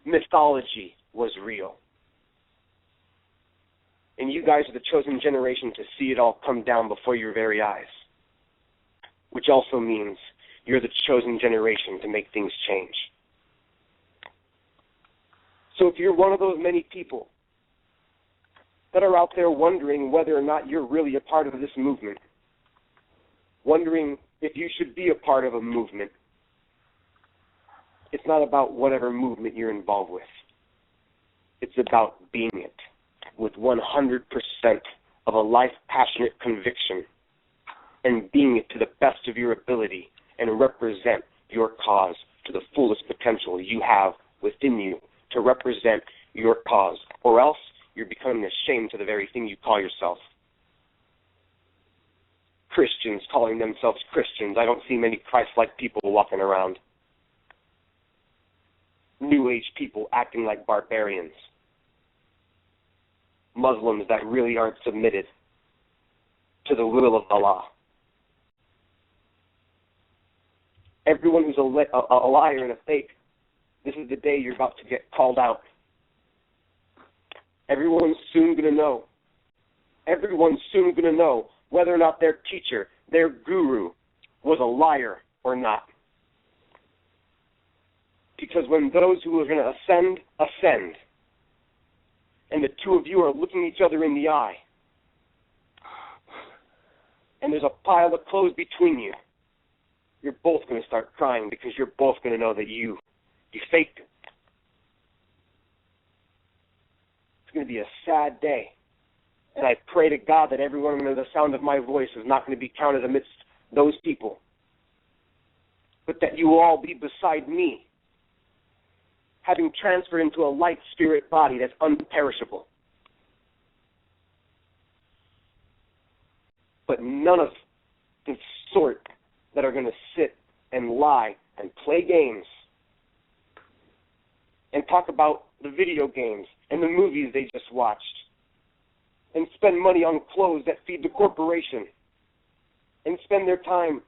Mythology was real. And you guys are the chosen generation to see it all come down before your very eyes. Which also means you're the chosen generation to make things change. So if you're one of those many people that are out there wondering whether or not you're really a part of this movement, wondering if you should be a part of a movement, it's not about whatever movement you're involved with. It's about being it with 100% of a life-passionate conviction and being it to the best of your ability and represent your cause to the fullest potential you have within you to represent your cause, or else you're becoming a shame to the very thing you call yourself. Christians calling themselves Christians. I don't see many Christ-like people walking around. New Age people acting like barbarians. Muslims that really aren't submitted to the will of Allah. Everyone who's a liar and a fake, this is the day you're about to get called out. Everyone's soon going to know. Everyone's soon going to know whether or not their teacher, their guru, was a liar or not. Because when those who are going to ascend, and the two of you are looking each other in the eye, and there's a pile of clothes between you, you're both going to start crying because you're both going to know that you faked it. It's going to be a sad day. And I pray to God that everyone under the sound of my voice is not going to be counted amidst those people, but that you will all be beside me, having transferred into a light spirit body that's unperishable. But none of the sort that are going to sit and lie and play games and talk about the video games and the movies they just watched and spend money on clothes that feed the corporation and spend their time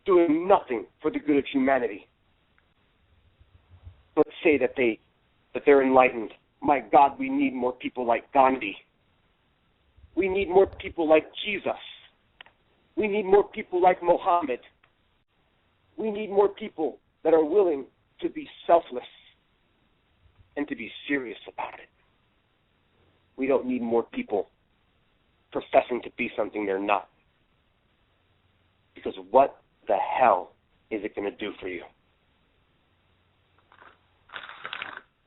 doing nothing for the good of humanity. But say that they're enlightened. My God, we need more people like Gandhi. We need more people like Jesus. We need more people like Muhammad. We need more people that are willing to be selfless and to be serious about it. We don't need more people professing to be something they're not. Because what the hell is it going to do for you?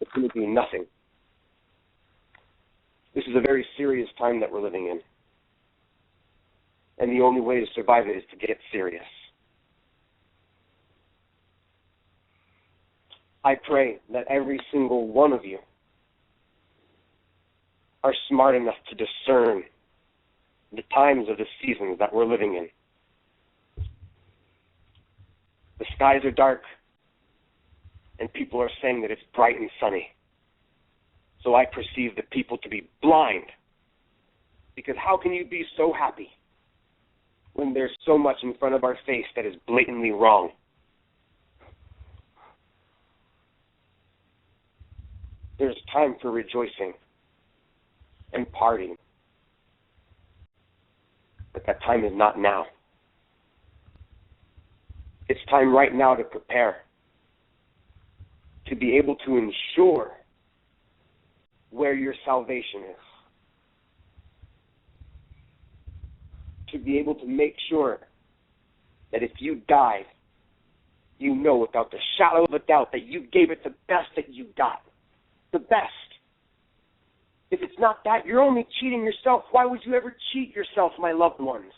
It's going to do nothing. This is a very serious time that we're living in. And the only way to survive it is to get serious. I pray that every single one of you are smart enough to discern the times of the seasons that we're living in. The skies are dark, and people are saying that it's bright and sunny. So I perceive the people to be blind. Because how can you be so happy when there's so much in front of our face that is blatantly wrong? There's time for rejoicing and partying. But that time is not now. It's time right now to prepare, to be able to ensure where your salvation is, to be able to make sure that if you died, you know without the shadow of a doubt that you gave it the best that you got. The best. If it's not that, you're only cheating yourself. Why would you ever cheat yourself, my loved ones?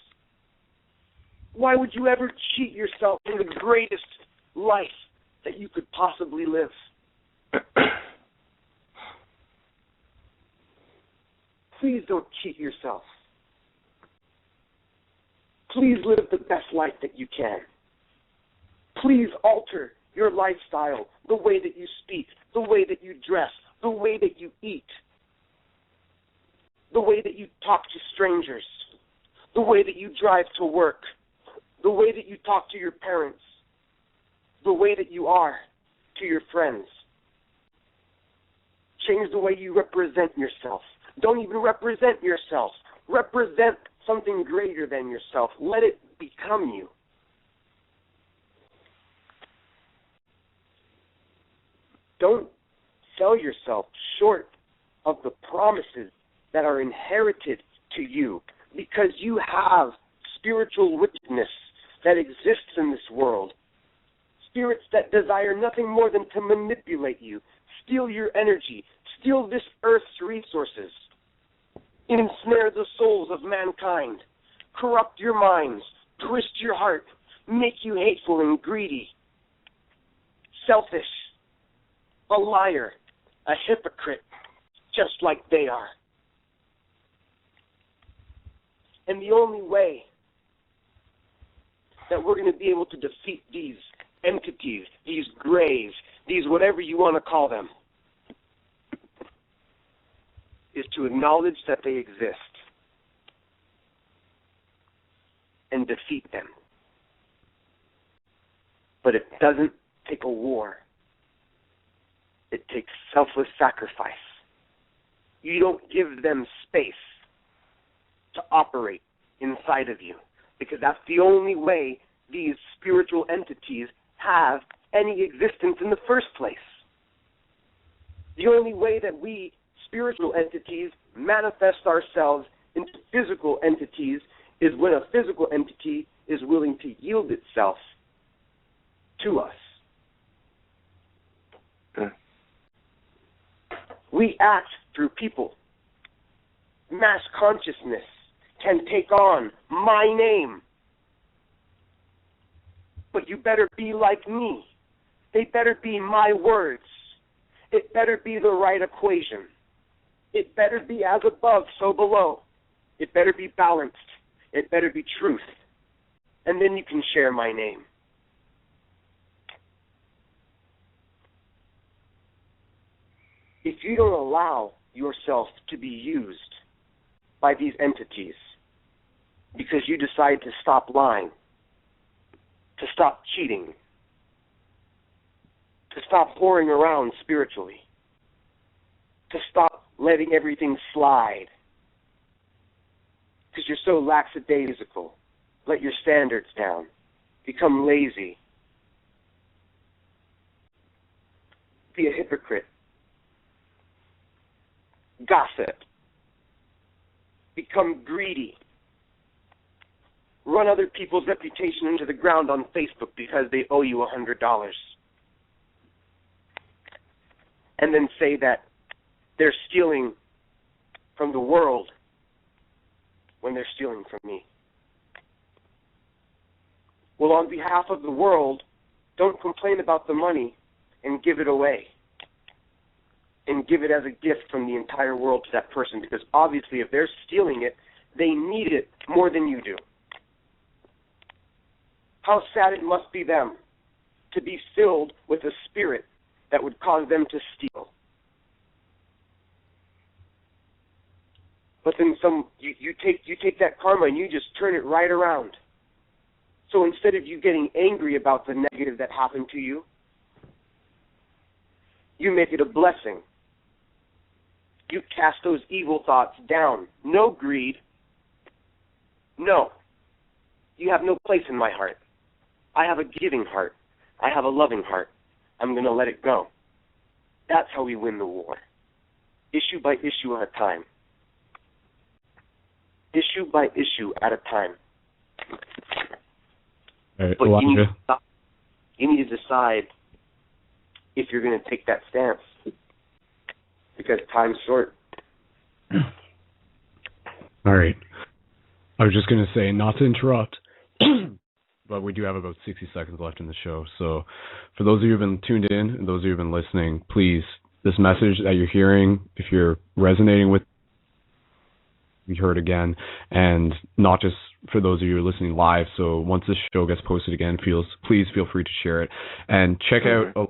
Why would you ever cheat yourself in the greatest life that you could possibly live? Please don't cheat yourself. Please live the best life that you can. Please alter your lifestyle, the way that you speak, the way that you dress, the way that you eat, the way that you talk to strangers, the way that you drive to work, the way that you talk to your parents, the way that you are to your friends. Change the way you represent yourself. Don't even represent yourself. Represent something greater than yourself. Let it become you. Don't sell yourself short of the promises that are inherited to you, because you have spiritual wickedness that exists in this world. Spirits that desire nothing more than to manipulate you, steal your energy, steal this earth's resources, ensnare the souls of mankind, corrupt your minds, twist your heart, make you hateful and greedy, selfish, a liar, a hypocrite, just like they are. And the only way that we're going to be able to defeat these entities, these grays, these whatever you want to call them, is to acknowledge that they exist and defeat them. But it doesn't take a war. It takes selfless sacrifice. You don't give them space to operate inside of you, because that's the only way these spiritual entities have any existence in the first place. The only way that we spiritual entities manifest ourselves into physical entities is when a physical entity is willing to yield itself to us. We act through people. Mass consciousness can take on my name. But you better be like me. They better be my words. It better be the right equation. It better be as above, so below. It better be balanced. It better be truth. And then you can share my name. If you don't allow yourself to be used by these entities because you decide to stop lying, to stop cheating, to stop pouring around spiritually, to stop letting everything slide because you're so lackadaisical, let your standards down, become lazy, be a hypocrite, gossip, become greedy, run other people's reputation into the ground on Facebook because they owe you $100, and then say that they're stealing from the world when they're stealing from me. Well, on behalf of the world, don't complain about the money and give it away. And give it as a gift from the entire world to that person, because obviously if they're stealing it, they need it more than you do. How sad it must be them to be filled with a spirit that would cause them to steal. But then you take that karma and you just turn it right around. So instead of you getting angry about the negative that happened to you, you make it a blessing. You cast those evil thoughts down. No greed. No. You have no place in my heart. I have a giving heart. I have a loving heart. I'm going to let it go. That's how we win the war. Issue by issue at a time. Issue by issue at a time. All right, but Elijah. you need to decide if you're going to take that stance, because time's short. All right. I was just going to say, not to interrupt, but we do have about 60 seconds left in the show. So for those of you who have been tuned in and those of you who have been listening, please, this message that you're hearing, if you're resonating with, be heard again, and not just for those of you who are listening live. So once this show gets posted again, please feel free to share it. And check out a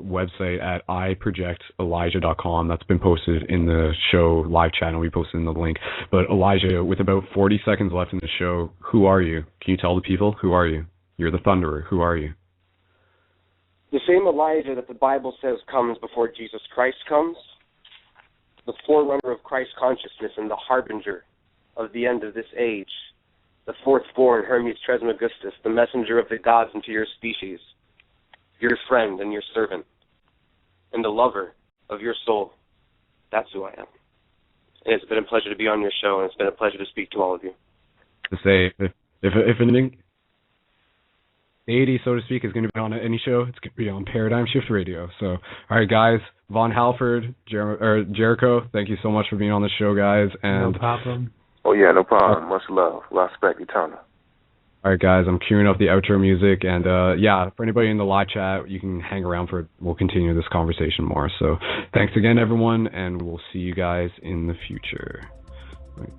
website at iprojectelijah.com. That's been posted in the show live channel. We posted in the link. But Elijah, with about 40 seconds left in the show, who are you? Can you tell the people? Who are you? You're the Thunderer. Who are you? The same Elijah that the Bible says comes before Jesus Christ comes, the forerunner of Christ consciousness and the harbinger of the end of this age, the fourth-born Hermes Trismegistus, the messenger of the gods into your species, your friend and your servant, and the lover of your soul. That's who I am. And it's been a pleasure to be on your show, and it's been a pleasure to speak to all of you. To say, if an 80, so to speak, is going to be on any show, it's going to be on Paradigm Shift Radio. So, all right, guys, Von Halford, Jericho, thank you so much for being on the show, guys. And no problem. Oh, yeah, no problem. Much love. Respect, eternal. All right, guys, I'm queuing up the outro music, and yeah, for anybody in the live chat, you can hang around for it. We'll continue this conversation more. So thanks again, everyone, and we'll see you guys in the future. Wait,